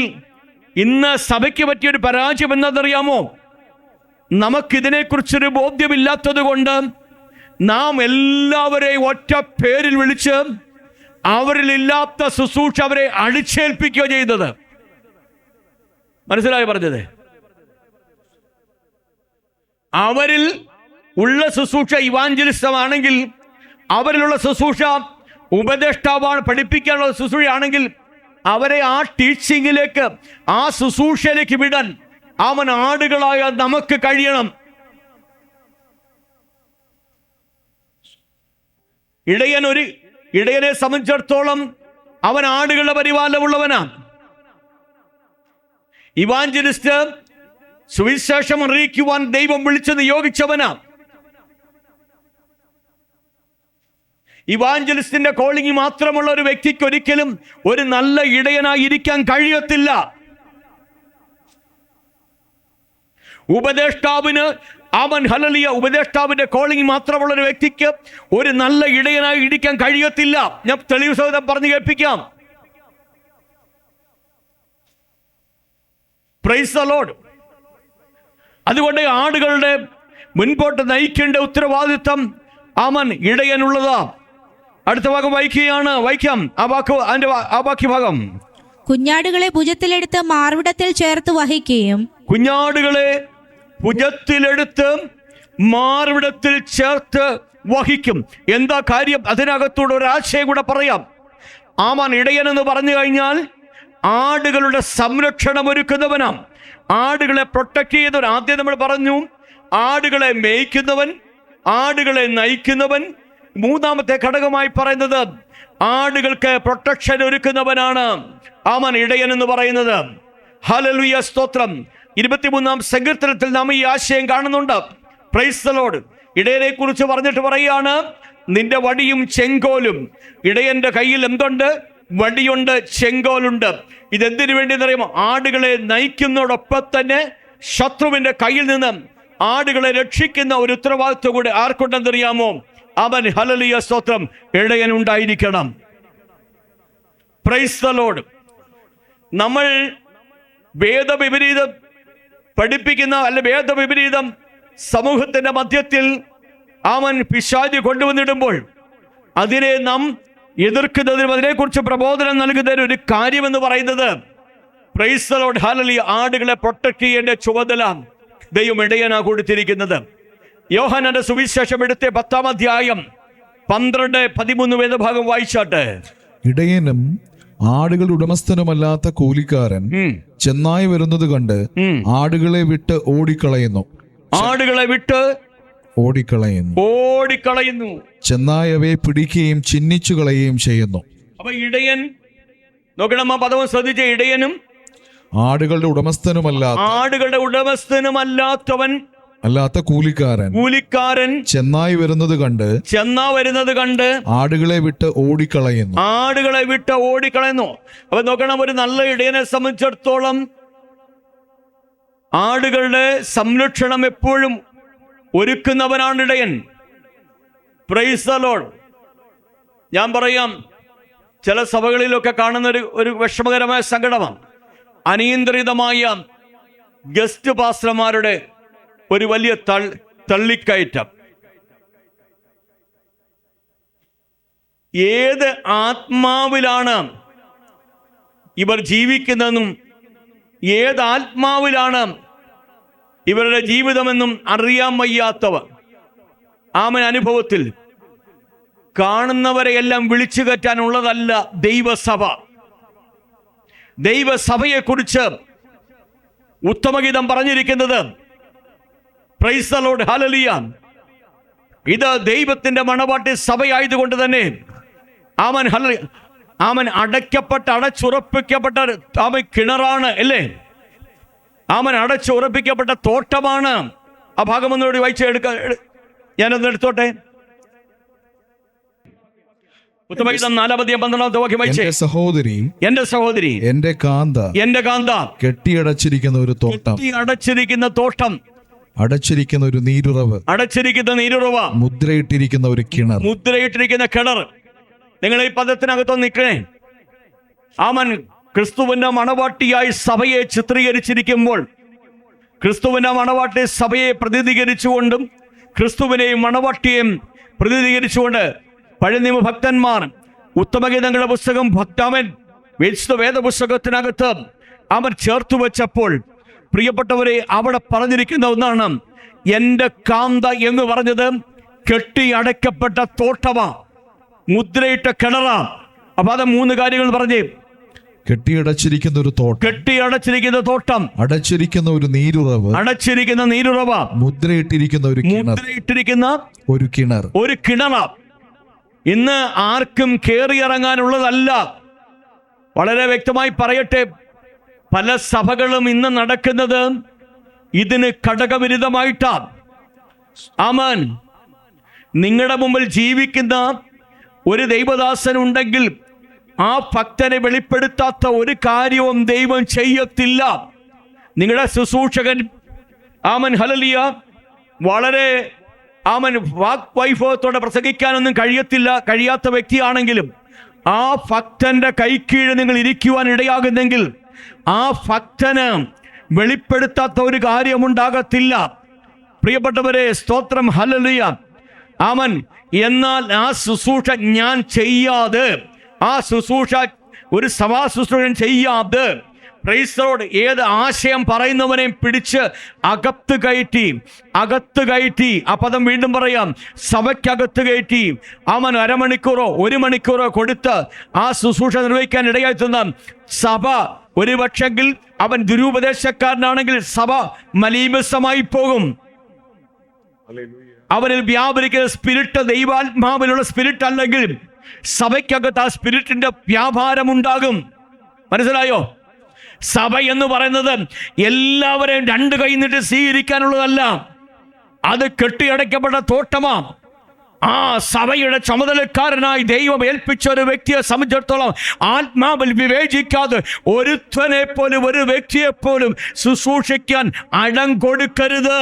ഇന്ന് സഭയ്ക്ക് പറ്റിയൊരു പരാജയം എന്താണെന്നറിയാമോ? നമുക്കിതിനെക്കുറിച്ചൊരു ബോധ്യമില്ലാത്തത് കൊണ്ട് നാം എല്ലാവരെയും ഒറ്റ പേരിൽ വിളിച്ച് അവരിലില്ലാത്ത ശുശ്രൂഷ അവരെ അടിച്ചേൽപ്പിക്കുകയോ ചെയ്തത്. മനസ്സിലായി പറഞ്ഞത്? അവരിൽ ഉള്ള ശുശ്രൂഷ ഇവാഞ്ചലിസമാണെങ്കിൽ, അവരിലുള്ള ശുശ്രൂഷ ഉപദേഷ്ടാവാണ്, പഠിപ്പിക്കാനുള്ള ശുശ്രൂഷയാണെങ്കിൽ അവരെ ആ ടീച്ചിങ്ങിലേക്ക്, ആ ശുശ്രൂഷയിലേക്ക് വിടാൻ അവൻ ആടുകളായ നമുക്ക് കഴിയണം. ഇടയനെ സംബന്ധിച്ചിടത്തോളം അവൻ ആടുകളുടെ പരിപാലനമുള്ളവനാണ്. ഇവാഞ്ചലിസ്റ്റ് സുവിശേഷം അറിയിക്കുവാൻ ദൈവം വിളിച്ച് നിയോഗിച്ചവനാ. ഇവാഞ്ചലിസ്റ്റിന്റെ കോളിംഗ് മാത്രമുള്ള ഒരു വ്യക്തിക്ക് ഒരിക്കലും ഒരു നല്ല ഇടയനായി ഇരിക്കാൻ കഴിയത്തില്ല. ഉപദേഷ്ടാവിന്റെ കോളിംഗ് മാത്രമുള്ള ഒരു വ്യക്തിക്ക് ഒരു നല്ല ഇടയനായി ഇരിക്കാൻ കഴിയത്തില്ല. ഞാൻ തെളിവ് സഹിതം പറഞ്ഞു കേൾപ്പിക്കാം. Price the Lord. അതുകൊണ്ട് ആടുകളുടെ മുൻപോട്ട് നയിക്കേണ്ട ഉത്തരവാദിത്വം അവൻ ഇടയനുള്ളതാ. അടുത്ത ഭാഗം വായിക്കാം. ആ ബാക്കി ഭാഗം. കുഞ്ഞാടുകളെ ഭുജത്തിലെടുത്ത് മാർവിടത്തിൽ ചേർത്ത് വഹിക്കുകയും. കുഞ്ഞാടുകളെ ഭുജത്തിലെടുത്ത് മാർവിടത്തിൽ ചേർത്ത് വഹിക്കും. എന്താ കാര്യം? അതിനകത്തൂടെ ഒരാശയം കൂടെ പറയാം. അവൻ ഇടയനെന്ന് പറഞ്ഞു കഴിഞ്ഞാൽ ആടുകളുടെ സംരക്ഷണം ഒരുക്കുന്നവനാം. ആടുകളെ പ്രൊട്ടക്ട് ചെയ്തവൻ. ആദ്യം നമ്മൾ പറഞ്ഞു ആടുകളെ മേയ്ക്കുന്നവൻ, ആടുകളെ നയിക്കുന്നവൻ. മൂന്നാമത്തെ ഘടകമായി പറയുന്നത് ആടുകൾക്ക് പ്രൊട്ടക്ഷൻ ഒരുക്കുന്നവനാണ് അവൻ ഇടയൻ എന്ന് പറയുന്നത്. ഹല്ലേലൂയ, സ്തോത്രം. 23-ാം സങ്കീർത്തനത്തിൽ നാം ഈ ആശയം കാണുന്നുണ്ട്. Price the Lord. ഇടയനെ കുറിച്ച് പറഞ്ഞിട്ട് പറയാണ്, നിന്റെ വടിയും ചെങ്കോലും. ഇടയന്റെ കയ്യിൽ എന്തുണ്ട്? വടിയുണ്ട്, ചെങ്കോലുണ്ട്. ഇതെന്തിനു വേണ്ടി എന്നറിയാമോ? ആടുകളെ നയിക്കുന്നതോടൊപ്പം തന്നെ ശത്രുവിന്റെ കയ്യിൽ നിന്ന് ആടുകളെ രക്ഷിക്കുന്ന ഒരു ഉത്തരവാദിത്വം കൂടെ ആർക്കുണ്ടെന്നറിയാമോ? അവൻ, ഹല്ലേലൂയ, സ്തോത്രം, ഇടയൻ ഉണ്ടായിരിക്കണം. Price the Lord. നമ്മൾ വേദവിപരീതം പഠിപ്പിക്കുന്ന വേദവിപരീതം സമൂഹത്തിന്റെ മധ്യത്തിൽ അവൻ പിശാച് കൊണ്ടുവന്നിടുമ്പോൾ അതിനെ നാം എതിർക്കുന്നതിനും അതിനെക്കുറിച്ച് പ്രബോധനം നൽകുന്നതിന് ഒരു കാര്യമെന്ന് പറയുന്നത്, പ്രൈസ് ദി ലോർഡ്, ഹല്ലേലൂയ, ആടുകളെ പ്രൊട്ടക്ട് ചെയ്യേണ്ട ചുമതല ദൈവം ഇടയനാ കൊടുത്തിരിക്കുന്നത്. യോഹന്നാന്റെ സുവിശേഷം എടുത്ത 10-ാം അധ്യായം 12-13 വേദഭാഗം വായിച്ചാട്ടെ. ഇടയനും ആടുകളുടെ ഉടമസ്ഥനുമല്ലാത്ത കൂലിക്കാരൻ ചെന്നായി വരുന്നത് കണ്ട് ആടുകളെ വിട്ട് ഓടിക്കളയുന്നു. ചെന്നായി അവയെ പിടിക്കുകയും ചിഹ്നിച്ചു കളയുകയും ചെയ്യുന്നു. അപ്പൊ ഇടയൻ, നോക്കണം ആ പദവും ശ്രദ്ധിച്ച, ഇടയനും ആടുകളുടെ ഉടമസ്ഥനുമല്ലാത്തവൻ അല്ലാത്ത കൂലിക്കാരൻ ചെന്നായി വരുന്നത് കണ്ട് ആടുകളെ വിട്ട് ഓടിക്കളയുന്നു. അപ്പൊ നോക്കണം, ഒരു നല്ല ഇടയനെ സംബന്ധിച്ചിടത്തോളം ആടുകളുടെ സംരക്ഷണം എപ്പോഴും ഒരുക്കുന്നവനാണ് ഇടയൻ. Price the Lord. ഞാൻ പറയാം, ചില സഭകളിലൊക്കെ കാണുന്ന ഒരു വിഷമകരമായ സങ്കടമാണ് അനിയന്ത്രിതമായ ഗസ്റ്റ് പാസ്റ്റർമാരുടെ ഒരു വലിയ തള്ളിക്കയറ്റം. ഏത് ആത്മാവിലാണ് ഇവർ ജീവിക്കുന്നതെന്നും ഏത് ആത്മാവിലാണ് ഇവരുടെ ജീവിതമെന്നും അറിയാൻ വയ്യാത്തവർ ആമൻ അനുഭവത്തിൽ കാണുന്നവരെയെല്ലാം വിളിച്ചു കയറ്റാനുള്ളതല്ല ദൈവസഭ. ദൈവസഭയെക്കുറിച്ച് ഉത്തമഗീതം പറഞ്ഞിരിക്കുന്നത്, പ്രൈസ് ദി ലോർഡ്, ഹല്ലേലൂയ, ഇത് ദൈവത്തിന്റെ മണവാട്ടി സഭയായതുകൊണ്ട് തന്നെ അവൻ അടച്ചുറപ്പിക്കപ്പെട്ട അവൻ കിണറാണ്, അല്ലേ? അവൻ അടച്ചുറപ്പിക്കപ്പെട്ട തോട്ടമാണ്. ആ ഭാഗം ഒന്നുകൂടി വായിച്ചെടുക്കാൻ ഞാനൊന്ന് എടുത്തോട്ടെ. ഉത്തമഗീതം 4-12 വാക്യം വായിച്ചേ. എന്റെ സഹോദരി, എന്റെ കാന്ത കെട്ടിയടച്ചിരിക്കുന്ന ഒരു തോട്ടം, അടച്ചിരിക്കുന്ന ഒരു നീരുറവ്, മുദ്രയിട്ടിരിക്കുന്ന ഒരു കിണർ. നിങ്ങൾ ഈ പദത്തിനകത്തൊന്ന് നിൽക്കണേ. അവൻ ക്രിസ്തുവിന്റെ മണവാട്ടിയായി സഭയെ ചിത്രീകരിച്ചിരിക്കുമ്പോൾ, ക്രിസ്തുവിന്റെ മണവാട്ടി സഭയെ പ്രതിനിധീകരിച്ചുകൊണ്ടും ക്രിസ്തുവിനെയും മണവാട്ടിയെയും പ്രതിനിധീകരിച്ചുകൊണ്ട് പഴയ നിയമ ഭക്തന്മാർ ഉത്തമഗീതങ്ങളുടെ പുസ്തകം വേദപുസ്തകത്തിനകത്ത് അവർ ചേർത്തു വെച്ചപ്പോൾ, പ്രിയപ്പെട്ടവരെ, അവിടെ പറഞ്ഞിരിക്കുന്ന ഒന്നാണ്, എൻ്റെ കാന്ത എന്ന് പറഞ്ഞത് കെട്ടി അടയ്ക്കപ്പെട്ട തോട്ടമാ, മുദ്രയിട്ട കിണറാ. അപ്പൊ അത് 3 കാര്യങ്ങൾ പറഞ്ഞേ. കെട്ടിയടച്ചിരിക്കുന്ന ഒരു തോട്ടം, കെട്ടിയടച്ചിരിക്കുന്ന തോട്ടം, അടച്ചിരിക്കുന്ന ഒരു നീരുറവ്, അടച്ചിരിക്കുന്ന നീരുറവ, മുദ്രയിട്ടിരിക്കുന്ന ഒരു കിണർ, മുദ്രയിട്ടിരിക്കുന്ന ഒരു കിണർ, ഒരു കിണർ. ഇന്ന് ആർക്കും കയറിയിറങ്ങാനുള്ളതല്ല. വളരെ വ്യക്തമായി പറയട്ടെ, പല സഭകളും ഇന്ന് നടക്കുന്നത് ഇതിന് ഘടകവിരുദ്ധമായിട്ടാണ്. ആമേൻ. നിങ്ങളുടെ മുമ്പിൽ ജീവിക്കുന്ന ഒരു ദൈവദാസൻ ഉണ്ടെങ്കിൽ ആ ഭക്തനെ വെളിപ്പെടുത്താത്ത ഒരു കാര്യവും ദൈവം ചെയ്യത്തില്ല. നിങ്ങളുടെ ശുശ്രൂഷകൻ ആമൻ ഹല്ലേലൂയ വളരെ ആമൻ വാക്വൈഭവത്തോടെ പ്രസംഗിക്കാനൊന്നും കഴിയാത്ത വ്യക്തിയാണെങ്കിലും ആ ഭക്തന്റെ കൈക്കീഴ് നിങ്ങൾ ഇരിക്കുവാൻ ഇടയാകുന്നെങ്കിൽ ആ ഭക്തന് വെളിപ്പെടുത്താത്ത ഒരു കാര്യമുണ്ടാകത്തില്ല. പ്രിയപ്പെട്ടവരെ, സ്തോത്രം, ഹല്ലേലൂയ, ആമൻ. എന്നാൽ ആ ശുശ്രൂഷ ഞാൻ ചെയ്യാതെ, ആ ശുശ്രൂഷ ഒരു സഭാ ശുശ്രൂഷൻ ചെയ്യാതെ, പ്രൈസ് ദി ലോർഡ്, ഏത് ആശയം പറയുന്നവനെയും പിടിച്ച് അകത്ത് കയറ്റി, ആ പദം വീണ്ടും പറയാം, സഭയ്ക്കകത്ത് കയറ്റി അവൻ അരമണിക്കൂറോ 1 മണിക്കൂറോ കൊടുത്ത് ആ ശുശ്രൂഷ നിർവഹിക്കാൻ ഇടയായിട്ടുന്ന സഭ ഒരു പക്ഷെങ്കിൽ അവൻ ദുരുപദേശക്കാരനാണെങ്കിൽ സഭ മലീമസമായി പോകും. അവനിൽ വ്യാപരിക്കുന്ന സ്പിരിറ്റ് ദൈവാത്മാവിലുള്ള സ്പിരിറ്റ് അല്ലെങ്കിൽ സഭയ്ക്കകത്ത് ആ സ്പിരിറ്റിന്റെ വ്യാപാരം ഉണ്ടാകും. മനസ്സിലായോ? സഭ എന്ന് പറയുന്നത് എല്ലാവരെയും 2 കൈ നീട്ടി സ്വീകരിക്കാനുള്ളതല്ല. അത് കെട്ടിയടയ്ക്കപ്പെട്ട തോട്ടമാണ്. ആ സഭയുടെ ചുമതലക്കാരനായി ദൈവം ഏൽപ്പിച്ച ഒരു വ്യക്തിയെ സംബന്ധിച്ചിടത്തോളം ആത്മാവിൽ വിവേചിക്കാതെ ഒരുത്തനെ പോലും ഒരു വ്യക്തിയെ പോലും ശുശ്രൂഷിക്കാൻ അടം കൊടുക്കരുത്.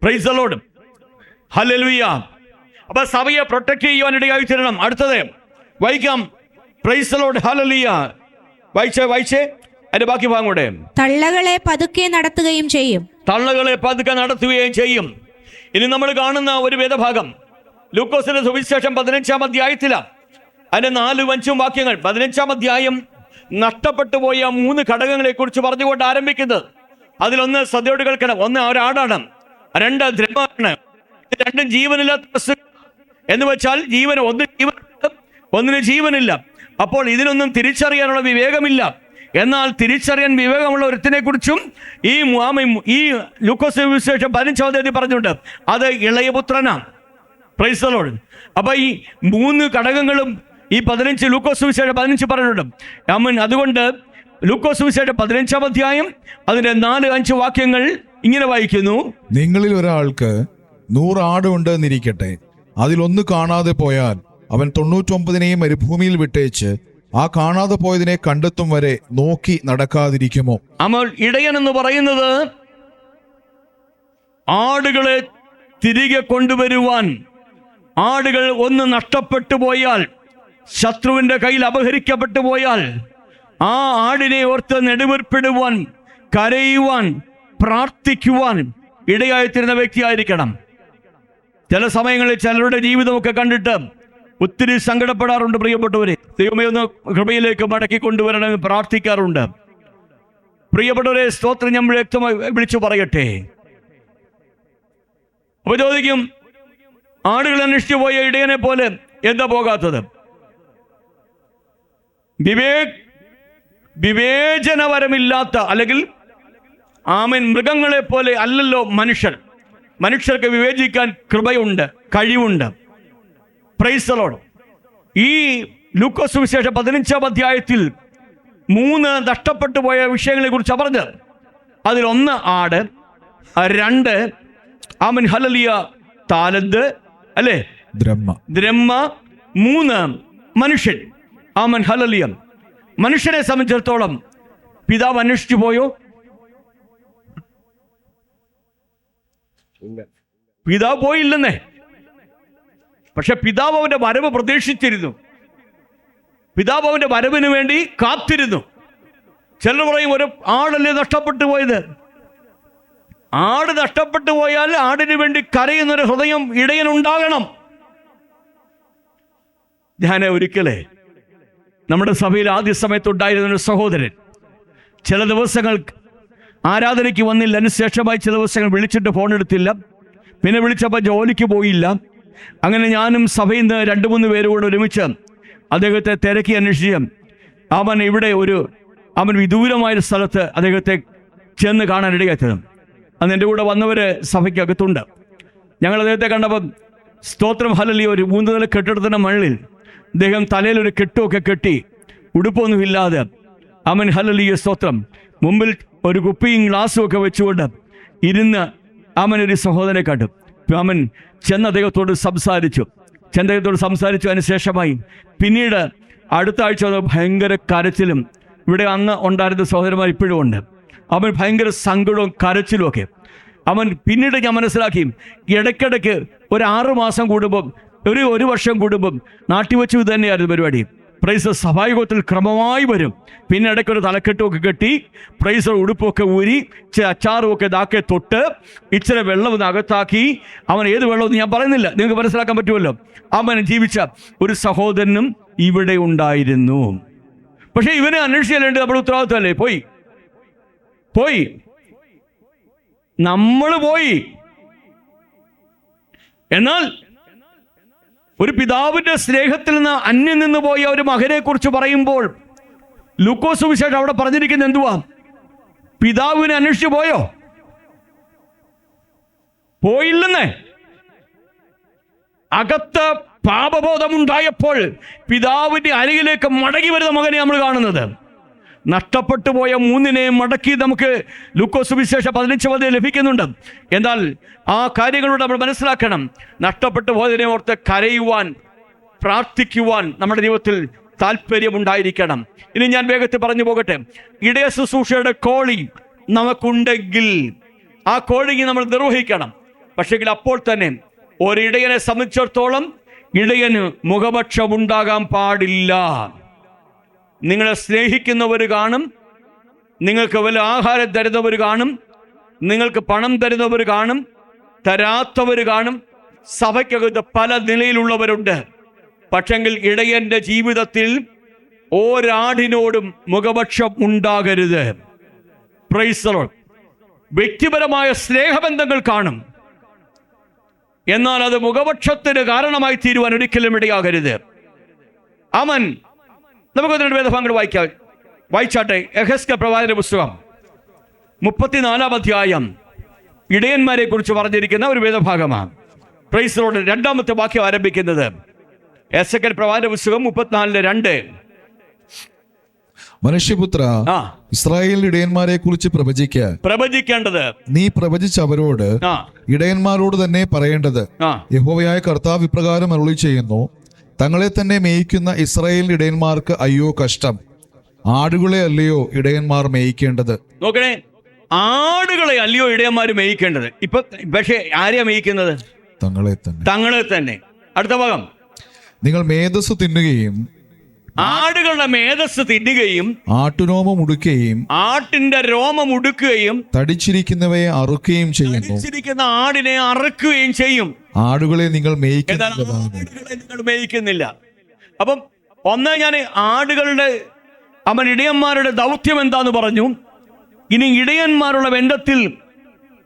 Price the Lord, hallelujah. അപ്പൊ സഭയെ പ്രൊട്ടക്ട് ചെയ്യുവാൻ ഇടയായി തരണം. അടുത്തത് വായിക്കാം. Price the Lord, hallelujah. വായിച്ചേ അതിന്റെ ബാക്കി ഭാഗം കൂടെ. തള്ളകളെ പതുക്കെ നടത്തുകയും ചെയ്യും. ഇനി നമ്മൾ കാണുന്ന ഒരു വേദഭാഗം ലൂക്കോസിന്റെ സുവിശേഷം 15-ാം അധ്യായത്തിലാണ്. അതിന്റെ 4-5 വാക്യങ്ങൾ. 15-ാം അധ്യായം നഷ്ടപ്പെട്ടു പോയ 3 ഘടകങ്ങളെ കുറിച്ച് പറഞ്ഞുകൊണ്ട് ആരംഭിക്കുന്നത്. അതിലൊന്ന് ശ്രദ്ധയോട് കേൾക്കണം. 1 ഒരാടാണ്, 2 ദ്രവമാണ്, 2 ജീവനില്ലാത്ത എന്ന് വെച്ചാൽ ഒന്നിന് ജീവനില്ല. അപ്പോൾ ഇതിനൊന്നും തിരിച്ചറിയാനുള്ള വിവേകമില്ല. എന്നാൽ തിരിച്ചറിയാൻ വിവേകമുള്ള ഒരുത്തിനെ കുറിച്ചും ഈ ലൂക്കോസ് സുവിശേഷം 15-ാം അധ്യായത്തിൽ പറഞ്ഞിട്ടുണ്ട്. അത് ഇളയപുത്രനാണ്. Price the Lord. അപ്പൊ ഈ 3 ഘടകങ്ങളും ഈ ലൂക്കോസ് സുവിശേഷം 15 പറഞ്ഞിട്ടുണ്ട്. അതുകൊണ്ട് ലൂക്കോസ് സുവിശേഷം 15-ാം അധ്യായം അതിന്റെ 4-5 വാക്യങ്ങൾ ഇങ്ങനെ വായിക്കുന്നു. നിങ്ങളിൽ ഒരാൾക്ക് 100 ആട് ഉണ്ട് എന്നിരിക്കട്ടെ. അതിലൊന്ന് കാണാതെ പോയാൽ അവൻ 99 മരുഭൂമിയിൽ വിട്ടേച്ച് ആ കാണാതെ പോയതിനെ കണ്ടെത്തും വരെ നോക്കി നടക്കാതിരിക്കുമോ? അപ്പോൾ ഇടയൻ എന്ന് പറയുന്നത് ആടുകളെ തിരികെ കൊണ്ടുവരുവാൻ, ആടുകൾ ഒന്ന് നഷ്ടപ്പെട്ടു പോയാൽ, ശത്രുവിന്റെ കയ്യിൽ അപഹരിക്കപ്പെട്ടു പോയാൽ ആ ആടിനെ ഓർത്ത് നെടുവീർപ്പിടുവാൻ, കരയുവാൻ, പ്രാർത്ഥിക്കുവാൻ ഇടയായിത്തീരുന്ന വ്യക്തിയായിരിക്കണം. ചില സമയങ്ങളിൽ ചിലരുടെ ജീവിതമൊക്കെ കണ്ടിട്ട് ഒത്തിരി സങ്കടപ്പെടാറുണ്ട്. പ്രിയപ്പെട്ടവരെ, ദൈവമേ ഒന്ന് കൃപയിലേക്ക് മടക്കി കൊണ്ടുവരണമെന്ന് പ്രാർത്ഥിക്കാറുണ്ട്. പ്രിയപ്പെട്ടവരെ, സ്തോത്രം ഞാൻ വ്യക്തമായി വിളിച്ചു പറയട്ടെ. അപ്പൊ ചോദിക്കും, ആടുകൾ അന്വേഷിച്ചു പോയ ഇടയനെ പോലെ എന്താ പോകാത്തത്? വിവേചനപരമില്ലാത്ത അല്ലെങ്കിൽ മൃഗങ്ങളെ പോലെ അല്ലല്ലോ മനുഷ്യർക്ക് വിവേചിക്കാൻ കൃപയുണ്ട്, കഴിവുണ്ട്. Price the Lord. ഈ ലൂക്കോസ് സുവിശേഷം 15-ാം അധ്യായത്തിൽ 3 നഷ്ടപ്പെട്ടു പോയ വിഷയങ്ങളെ കുറിച്ചാണ് പറഞ്ഞത്. അതിൽ 1 ആട്, 2 ഹല്ലേലൂയ താലന്ത് അല്ലേ, ദ്രഹ്മ, 3 മനുഷ്യൻ. ഹല്ലേലൂയ. മനുഷ്യനെ സംബന്ധിച്ചിടത്തോളം പിതാവ് അന്വേഷിച്ചു പോയോ? പിതാവ് പോയില്ലെന്നേ. പക്ഷെ പിതാവ് അവന്റെ വരവ് പ്രതീക്ഷിച്ചിരുന്നു. പിതാവ് അവന്റെ വരവിന് വേണ്ടി കാത്തിരുന്നു. ചിലർ പറയും, ഒരു ആടല്ലേ നഷ്ടപ്പെട്ടു പോയത്. ആട് നഷ്ടപ്പെട്ടു പോയാൽ ആടിന് വേണ്ടി കരയുന്നൊരു ഹൃദയം ഇടയനുണ്ടാകണം. ഞാൻ ഒരിക്കലേ നമ്മുടെ സഭയിൽ ആദ്യ സമയത്തുണ്ടായിരുന്ന ഒരു സഹോദരൻ ചില ദിവസങ്ങൾ ആരാധനയ്ക്ക് വന്നില്ല. അതിനുശേഷമായി ചില ദിവസങ്ങൾ വിളിച്ചിട്ട് ഫോൺ എടുത്തില്ല. പിന്നെ വിളിച്ചപ്പോൾ ജോലിക്ക് പോയില്ല. അങ്ങനെ ഞാനും സഭയിൽ നിന്ന് 2-3 പേര് കൂടെ ഒരുമിച്ച് അദ്ദേഹത്തെ തിരക്കി അന്വേഷിച്ച് അവൻ ഇവിടെ അവൻ വിദൂരമായൊരു സ്ഥലത്ത് അദ്ദേഹത്തെ ചെന്ന് കാണാനിടയാത്തത്. അന്ന് എൻ്റെ കൂടെ വന്നവർ സഭയ്ക്കകത്തുണ്ട്. ഞങ്ങൾ അദ്ദേഹത്തെ കണ്ടപ്പം സ്തോത്രം ഹല്ലേലൂയ, ഒരു 3 നില കെട്ടിടത്തിൻ്റെ മുകളിൽ അദ്ദേഹം തലയിലൊരു കെട്ടുമൊക്കെ കെട്ടി, ഉടുപ്പൊന്നുമില്ലാതെ, അവൻ ഹല്ലേലൂയ സ്തോത്രം, മുമ്പിൽ ഒരു കുപ്പിയും ഗ്ലാസ്സും ഒക്കെ വെച്ചുകൊണ്ട് ഇരുന്ന് അവനൊരു സഹോദരനെ കണ്ടു. അവൻ ചെന്ന് അദ്ദേഹത്തോട് സംസാരിച്ചു. അതിന് ശേഷമായി പിന്നീട് അടുത്ത ആഴ്ച ഭയങ്കര കരച്ചിലും, ഇവിടെ അന്ന് ഉണ്ടായിരുന്ന സഹോദരന്മാർ ഇപ്പോഴും ഉണ്ട്, അവൻ ഭയങ്കര സങ്കടവും കരച്ചിലും ഒക്കെ. അവൻ പിന്നീട് ഞാൻ മനസ്സിലാക്കി, ഇടയ്ക്കിടയ്ക്ക് ഒരു 6 മാസം കൂടുമ്പം, ഒരു വർഷം കൂടുമ്പം നാട്ടിൽ വെച്ച് ഇത് തന്നെയായിരുന്നു പരിപാടി. പ്രൈസർ സഭായുഗത്തിൽ ക്രമമായി വരും. പിന്നെ ഇടയ്ക്കൊരു തലക്കെട്ടുമൊക്കെ കെട്ടി, പ്രൈസർ ഉടുപ്പൊക്കെ ഊരി, അച്ചാറും ഒക്കെ ഇതാക്കി തൊട്ട്, ഇച്ചിരി വെള്ളം അകത്താക്കി, അവൻ ഏത് വെള്ളമെന്ന് ഞാൻ പറയുന്നില്ല, നിങ്ങൾക്ക് മനസ്സിലാക്കാൻ പറ്റുമല്ലോ. അവൻ ജീവിച്ച ഒരു സഹോദരനും ഇവിടെ ഉണ്ടായിരുന്നു. പക്ഷെ ഇവനെ അന്വേഷിച്ചാലേണ്ടത് നമ്മുടെ ഉത്തരവാദിത്തമല്ലേ? പോയി നമ്മൾ പോയി. എന്നാൽ ഒരു പിതാവിന്റെ സ്നേഹത്തിൽ നിന്ന് അന്യം നിന്ന് പോയ ഒരു മകനെ കുറിച്ച് പറയുമ്പോൾ ലൂക്കോസ് സുവിശേഷം അവിടെ പറഞ്ഞിരിക്കുന്നത് എന്തുവാ? പിതാവിനെ അന്വേഷിച്ചു പോയോ? പോയില്ലെന്നേ. അകത്ത് പാപബോധമുണ്ടായപ്പോൾ പിതാവിന്റെ അരികിലേക്ക് മടങ്ങി വരുന്ന മകനെ നമ്മൾ കാണുന്നത്. നഷ്ടപ്പെട്ടു പോയ 3 മടക്കി നമുക്ക് ലൂക്കോസ് സുവിശേഷം 15 ലഭിക്കുന്നുണ്ട്. എന്നാൽ ആ കാര്യങ്ങളോട് നമ്മൾ മനസ്സിലാക്കണം. നഷ്ടപ്പെട്ടു പോയതിനെ ഓർത്ത് കരയുവാൻ, പ്രാർത്ഥിക്കുവാൻ നമ്മുടെ ജീവിതത്തിൽ താല്പര്യമുണ്ടായിരിക്കണം. ഇനി ഞാൻ വേഗത്തിൽ പറഞ്ഞു പോകട്ടെ. ഇടയ ശുശ്രൂഷയുടെ കോളിംഗ് നമുക്കുണ്ടെങ്കിൽ ആ കോളിംഗ് നമ്മൾ നിർവഹിക്കണം. പക്ഷെങ്കിൽ അപ്പോൾ തന്നെ ഒരിടയനെ സംബന്ധിച്ചിടത്തോളം ഇടയന് മുഖപക്ഷമുണ്ടാകാൻ പാടില്ല. നിങ്ങളെ സ്നേഹിക്കുന്നവർ കാണും, നിങ്ങൾക്ക് വല്ല ആഹാരം തരുന്നവർ കാണും, നിങ്ങൾക്ക് പണം തരുന്നവർ കാണും, തരാത്തവർ കാണും. സഭയ്ക്കകത്ത് പല നിലയിലുള്ളവരുണ്ട്. പക്ഷെങ്കിൽ ഇടയന്റെ ജീവിതത്തിൽ ഒരാടിനോടും മുഖപക്ഷം ഉണ്ടാകരുത്. Price the Lord. വ്യക്തിപരമായ സ്നേഹബന്ധങ്ങൾ കാണും, എന്നാൽ അത് മുഖപക്ഷത്തിന് കാരണമായി തീരുവാൻ ഒരിക്കലും ഇടയാകരുത്. അവൻ നമുക്ക് വേദഭാഗങ്ങൾ വായിച്ചാട്ടെ. യെഹെസ്കേൽ പ്രവാചകന്റെ പുസ്തകം 34-ാം അധ്യായം ഇടയന്മാരെ കുറിച്ച് പറഞ്ഞിരിക്കുന്ന ഒരു വേദഭാഗമാണ്. Praise the Lord. 2-ാമത്തെ വാക്യം ആരംഭിക്കുന്നത് യെഹെസ്കേൽ പ്രവാചകന്റെ പുസ്തകം 34:2. മനുഷ്യപുത്ര, ഇസ്രായേലിന്റെ ഇടയന്മാരെ കുറിച്ച് പ്രവചിക്കേണ്ടത് നീ പ്രവചിച്ച് അവരോട് ഇടയന്മാരോട് തന്നെ പറയേണ്ടത്, യഹോവയായ കർത്താവ് ഇപ്രകാരം അരുളി ചെയ്യുന്നു, തങ്ങളെ തന്നെ മേയിക്കുന്ന ഇസ്രായേലിന്റെ ഇടയന്മാർക്ക് അയ്യോ കഷ്ടം. ആടുകളെ അല്ലയോ ഇടയന്മാർ മേയിക്കേണ്ടത്? നോക്കണേ, ആടുകളെ അല്ലയോ ഇടയന്മാർ മേയിക്കേണ്ടത്. ഇപ്പൊ പക്ഷേ ആരെയാ മേയിക്കുന്നത്? തങ്ങളെ തന്നെ. അടുത്ത ഭാഗം, നിങ്ങൾ മേധസ് തിന്നുകയും ആടുകളുടെ മേധസ് തിന്നുകയും ആട്ടുരോമം ഉടുക്കുകയും ആട്ടിന്റെ രോമം ഉടുക്കുകയും തടിച്ചിരിക്കുന്നവയെ അറുക്കുകയും ചെയ്യുന്നു. തടിച്ചിരിക്കുന്ന ആടിനെ അറുക്കുകയും ചെയ്യും. ആടുകളെ നിങ്ങൾ മേയിക്കുന്നില്ല. അപ്പം ഒന്ന്, ഞാൻ ആടുകളുടെ ഇടയന്മാരുടെ ദൗത്യം എന്താന്ന് പറഞ്ഞു. ഇനി ഇടയന്മാരുടെ ബന്ധത്തിൽ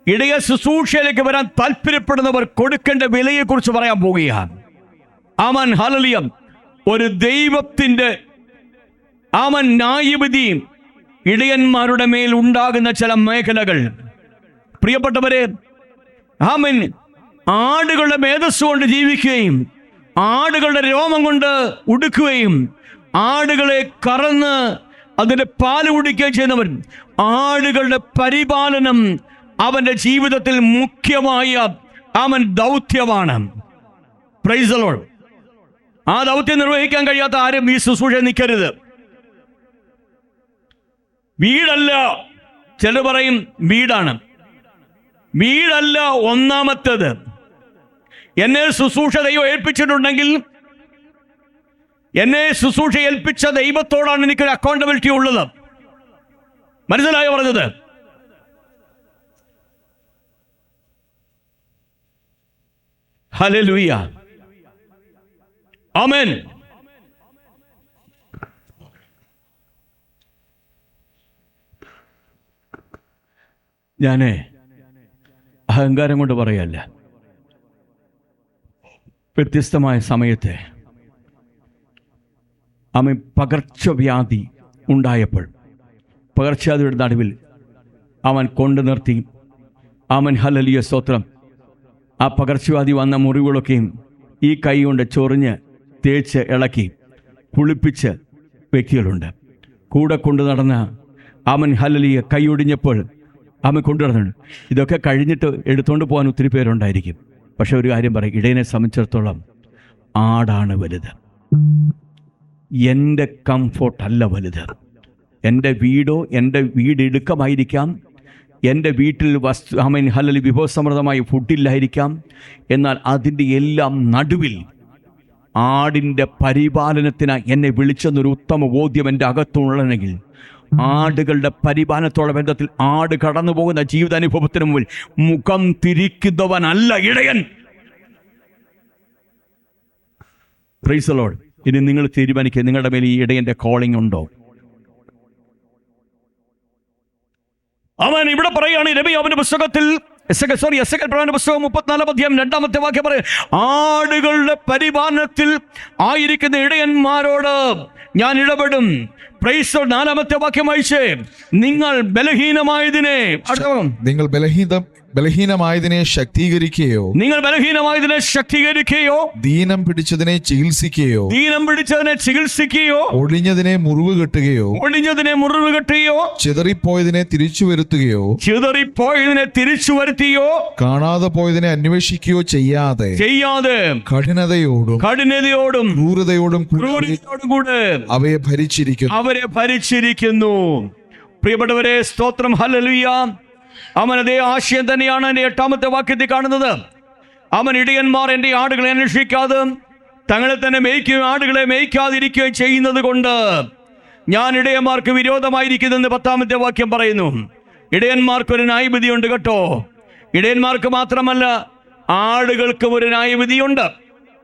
ഇടയ ശുശ്രൂഷയിലേക്ക് വരാൻ താല്പര്യപ്പെടുന്നവർ കൊടുക്കേണ്ട വിലയെ കുറിച്ച് പറയാൻ പോവുകയാണ്. ആമേൻ, ഹല്ലേലൂയ. ഒരു ദൈവത്തിന്റെ ന്യായവിധിയും ഇടയന്മാരുടെ മേൽ ഉണ്ടാകുന്ന ചില മേഖലകൾ. പ്രിയപ്പെട്ടവരെ, ആമേൻ, ആടുകളുടെ മേധസ് കൊണ്ട് ജീവിക്കുകയും ആടുകളുടെ രോമം കൊണ്ട് ഉടുക്കുകയും ആടുകളെ കറന്ന് അതിന്റെ പാല് കുടിക്കുകയും ചെയ്യുന്നവൻ, ആടുകളുടെ പരിപാലനം അവന്റെ ജീവിതത്തിൽ മുഖ്യമായ ദൗത്യമാണ്. Price the Lord. ആ ദൗത്യം നിർവഹിക്കാൻ കഴിയാത്ത ആരും ഈ ശുശ്രൂഷ നിൽക്കരുത്. വീടല്ല, ചിലർ പറയും വീടാണ്. വീടല്ല ഒന്നാമത്തേത്. എന്നെ ശുശ്രൂഷ ദൈവം ഏൽപ്പിച്ചിട്ടുണ്ടെങ്കിൽ എന്നെ ശുശ്രൂഷ ഏൽപ്പിച്ച ദൈവത്തോടാണ് എനിക്കൊരു അക്കൗണ്ടബിലിറ്റി ഉള്ളത്. മനസ്സിലായോ പറഞ്ഞത്? ഹല്ലേലൂയ, ആമേൻ. ഞാനേ അഹങ്കാരം കൊണ്ട് പറയല്ല. വ്യത്യസ്തമായ സമയത്തെ അവൻ പകർച്ചവ്യാധി ഉണ്ടായപ്പോൾ പകർച്ചവ്യാധിയുടെ നടുവിൽ അവൻ കൊണ്ടു നിർത്തി. അവൻ ഹല്ലേലൂയ സ്തോത്രം. ആ പകർച്ചവ്യാധി വന്ന മുറിവുകളൊക്കെയും ഈ കൈ കൊണ്ട് ചൊറിഞ്ഞ് തേച്ച് ഇളക്കി കുളിപ്പിച്ച വ്യക്തികളുണ്ട്. കൂടെ കൊണ്ടു നടന്ന അവൻ ഹല്ലേലൂയ കൈയൊടിഞ്ഞപ്പോൾ അവൻ കൊണ്ടു നടന്നു. ഇതൊക്കെ കഴിഞ്ഞിട്ട് എടുത്തുകൊണ്ട് പോകാൻ ഒത്തിരി പേരുണ്ടായിരിക്കും. പക്ഷെ ഒരു കാര്യം പറയും, ഇടയനെ സംബന്ധിച്ചിടത്തോളം ആടാണ് വലുത്. എൻ്റെ കംഫോർട്ടല്ല വലുത്. എൻ്റെ വീടോ എൻ്റെ വീട് ഇടുക്കമായിരിക്കാം, എൻ്റെ വീട്ടിൽ ഹല്ലേലൂയ വിഭവസമൃദ്ധമായ ഫുഡില്ലായിരിക്കാം. എന്നാൽ അതിൻ്റെ എല്ലാം നടുവിൽ ആടിൻ്റെ പരിപാലനത്തിന് എന്നെ വിളിച്ചെന്നൊരു ഉത്തമ ബോധ്യം എൻ്റെ അകത്തുള്ളതെങ്കിൽ, ആടുകളുടെ പരിപാലനത്തോളം ബന്ധത്തിൽ ആട് കടന്നു പോകുന്ന ജീവിതാനുഭവത്തിന് മുമ്പിൽ മുഖം തിരിക്കുന്നവനല്ല ഇടയൻ. Price the Lord. ഇനി നിങ്ങൾ തീരുമാനിക്കുക, നിങ്ങളുടെ മേൽ ഈ ഇടയൻ്റെ കോളിംഗ് ഉണ്ടോ? അവൻ ഇവിടെ പറയുകയാണ്, യിരെമ്യാവിന്റെ പുസ്തകത്തിൽ എസെക്കെൽ പ്രവാചകന്റെ പുസ്തകം 34 അധ്യായം 2-ാമത്തെ വാക്യം പറയും, ആടുകളുടെ പരിപാലനത്തിൽ ആയിരിക്കുന്ന ഇടയന്മാരോട് ഞാൻ ഇടപെടും. Price the Lord. 4-ാമത്തെ വാക്യം വായിച്ചേ, നിങ്ങൾ ബലഹീനമായതിനെ ബലഹീനമായതിനെ ശക്തീകരിക്കുകയോ ദീനം പിടിച്ചതിനെ ചികിത്സിക്കുകയോ ഒടിഞ്ഞതിനെ മുറിവ് കെട്ടുകയോ ചിതറിപ്പോയതിനെ തിരിച്ചു വരുത്തുകയോ കാണാതെ പോയതിനെ അന്വേഷിക്കുകയോ ചെയ്യാതെ കഠിനതയോടും ക്രൂരതയോടും കൂടെ അവരെ ഭരിച്ചിരിക്കുന്നു. പ്രിയപ്പെട്ടവരെ, സ്തോത്രം, ഹല്ലേലൂയ. അവൻ അതേ ആശയം തന്നെയാണ് എൻ്റെ 8-ാമത്തെ വാക്യത്തിൽ കാണുന്നത്. അവൻ ഇടയന്മാർ എൻ്റെ ആടുകളെ അന്വേഷിക്കാതെ തങ്ങളെ തന്നെ മേയ്ക്കുകയും ആടുകളെ മേയ്ക്കാതിരിക്കുകയും ചെയ്യുന്നത് കൊണ്ട് ഞാൻ ഇടയന്മാർക്ക് വിരോധമായിരിക്കുന്നെന്ന് 10-ാമത്തെ വാക്യം പറയുന്നു. ഇടയന്മാർക്കൊരു ന്യായവിധിയുണ്ട് കേട്ടോ. ഇടയന്മാർക്ക് മാത്രമല്ല, ആടുകൾക്കും ഒരു ന്യായവിധിയുണ്ട്.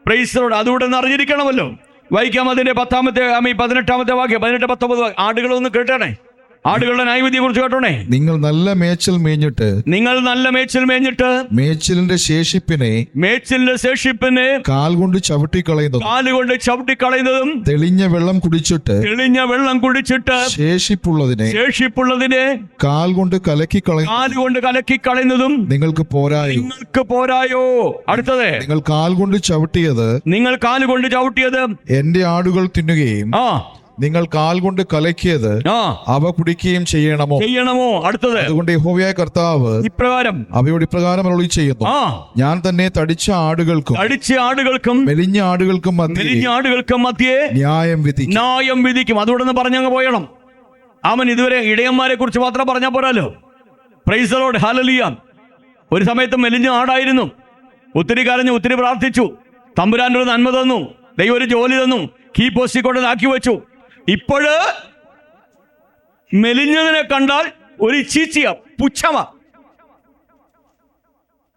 Praise the Lord. അതുകൂടെ അറിഞ്ഞിരിക്കണമല്ലോ. വായിക്കാം അതിൻ്റെ 18-ാമത്തെ വാക്യം, 18-19 ആടുകളൊന്ന് കേട്ടണേ. ആടുകളുടെ ന്യായവിധിയെ കുറിച്ച് കേട്ടോണേ. നിങ്ങൾ നല്ല മേച്ചിൽ മേഞ്ഞിട്ട് മേച്ചിലിന്റെ ശേഷിപ്പിനെ കാൽ കൊണ്ട് ചവിട്ടിക്കളയുന്നതും തെളിഞ്ഞ വെള്ളം കുടിച്ചിട്ട് ശേഷിപ്പുള്ളതിനെ കാൽ കൊണ്ട് കലക്കിക്കളയുന്നതും നിങ്ങൾക്ക് പോരായോ? അടുത്തത്, നിങ്ങൾ കാൽ കൊണ്ട് ചവിട്ടിയത് എന്റെ ആടുകൾ തിന്നുകയും നിങ്ങൾ കാൽ കൊണ്ട് കലക്കിയത് അവ കുടിക്കുകയും ചെയ്യണമോ? അടുത്തത്, അതുകൊണ്ട് യഹോവയായ കർത്താവ് അവയോട് ഇപ്രകാരം അരുളി ചെയ്യുന്നു, ഞാൻ തന്നെ തടിച്ച ആടുകൾക്കും മെലിഞ്ഞ ആടുകൾക്കും മധ്യേ ന്യായം വിധിക്കും. അതോടൊന്ന് പറഞ്ഞങ്ങ് പോയണം. അവൻ ഇതുവരെ ഇടയന്മാരെ കുറിച്ച് മാത്രം പറഞ്ഞാൽ പോരാലോ. Praise the Lord, hallelujah. ഒരു സമയത്ത് മെലിഞ്ഞ ആടായിരുന്നു. ഒത്തിരി കരഞ്ഞു, ഒത്തിരി പ്രാർത്ഥിച്ചു. തമ്പുരാൻ്റെ ഒരു നന്മ തന്നു, ദൈവം ഒരു ജോലി തന്നു, കീ പോസ്റ്റിൽ കൊണ്ടാക്കി വെച്ചു. ഇപ്പോഴ് മെലിഞ്ഞതിനെ കണ്ടാൽ ഒരു ചീച്ചിയ പുച്ഛമ.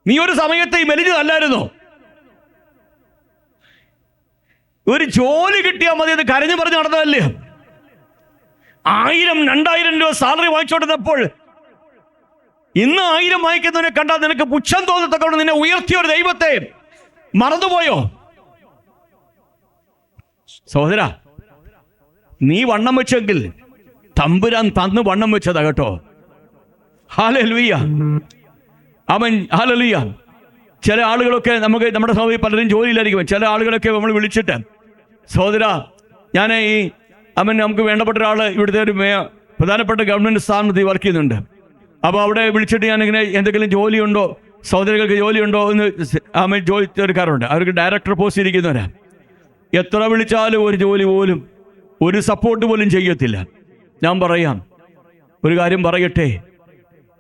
നീ ഒരു സമയത്ത് ഈ മെലിഞ്ഞതല്ലായിരുന്നോ? ഒരു ജോലി കിട്ടിയാൽ മതി എന്ന് കരഞ്ഞു പറഞ്ഞ് നടന്നതല്ലേ? 1000-2000 രൂപ സാലറി വാങ്ങിച്ചോണ്ടിരുന്നപ്പോൾ ഇന്ന് 1000 വാങ്ങിക്കുന്നതിനെ കണ്ടാൽ നിനക്ക് പുച്ഛം തോന്നത്തക്കൊണ്ട് നിന്നെ ഉയർത്തിയ ഒരു ദൈവത്തെ മറന്നുപോയോ? സഹോദരാ, നീ വണ്ണം വെച്ചെങ്കിൽ തമ്പുരാൻ തന്ന് വണ്ണം വെച്ചതാ കേട്ടോ. ഹല്ലേലൂയ. അവൻ ഹല്ലേലൂയ. ചില ആളുകളൊക്കെ നമ്മുടെ സമയത്ത് പലരും ജോലിയിലായിരിക്കും. ചില ആളുകളൊക്കെ നമ്മൾ വിളിച്ചിട്ട്, സഹോദരാ, ഞാൻ നമുക്ക് വേണ്ടപ്പെട്ട ഒരാൾ ഇവിടുത്തെ ഒരു പ്രധാനപ്പെട്ട ഗവൺമെൻറ് സ്ഥാപനത്തിൽ വർക്ക് ചെയ്യുന്നുണ്ട്. അപ്പോൾ അവിടെ വിളിച്ചിട്ട് ഞാനിങ്ങനെ എന്തെങ്കിലും ജോലിയുണ്ടോ, സഹോദരങ്ങൾക്ക് ജോലിയുണ്ടോ എന്ന് ചോദിച്ചെടുക്കാറുണ്ട്. അവർക്ക് ഡയറക്ടർ പോസ്റ്റ് ഇരിക്കുന്നവരാ. എത്ര വിളിച്ചാലും ഒരു ജോലി പോലും, ഒരു സപ്പോർട്ട് പോലും ചെയ്യത്തില്ല. ഞാൻ പറയാം, ഒരു കാര്യം പറയട്ടെ,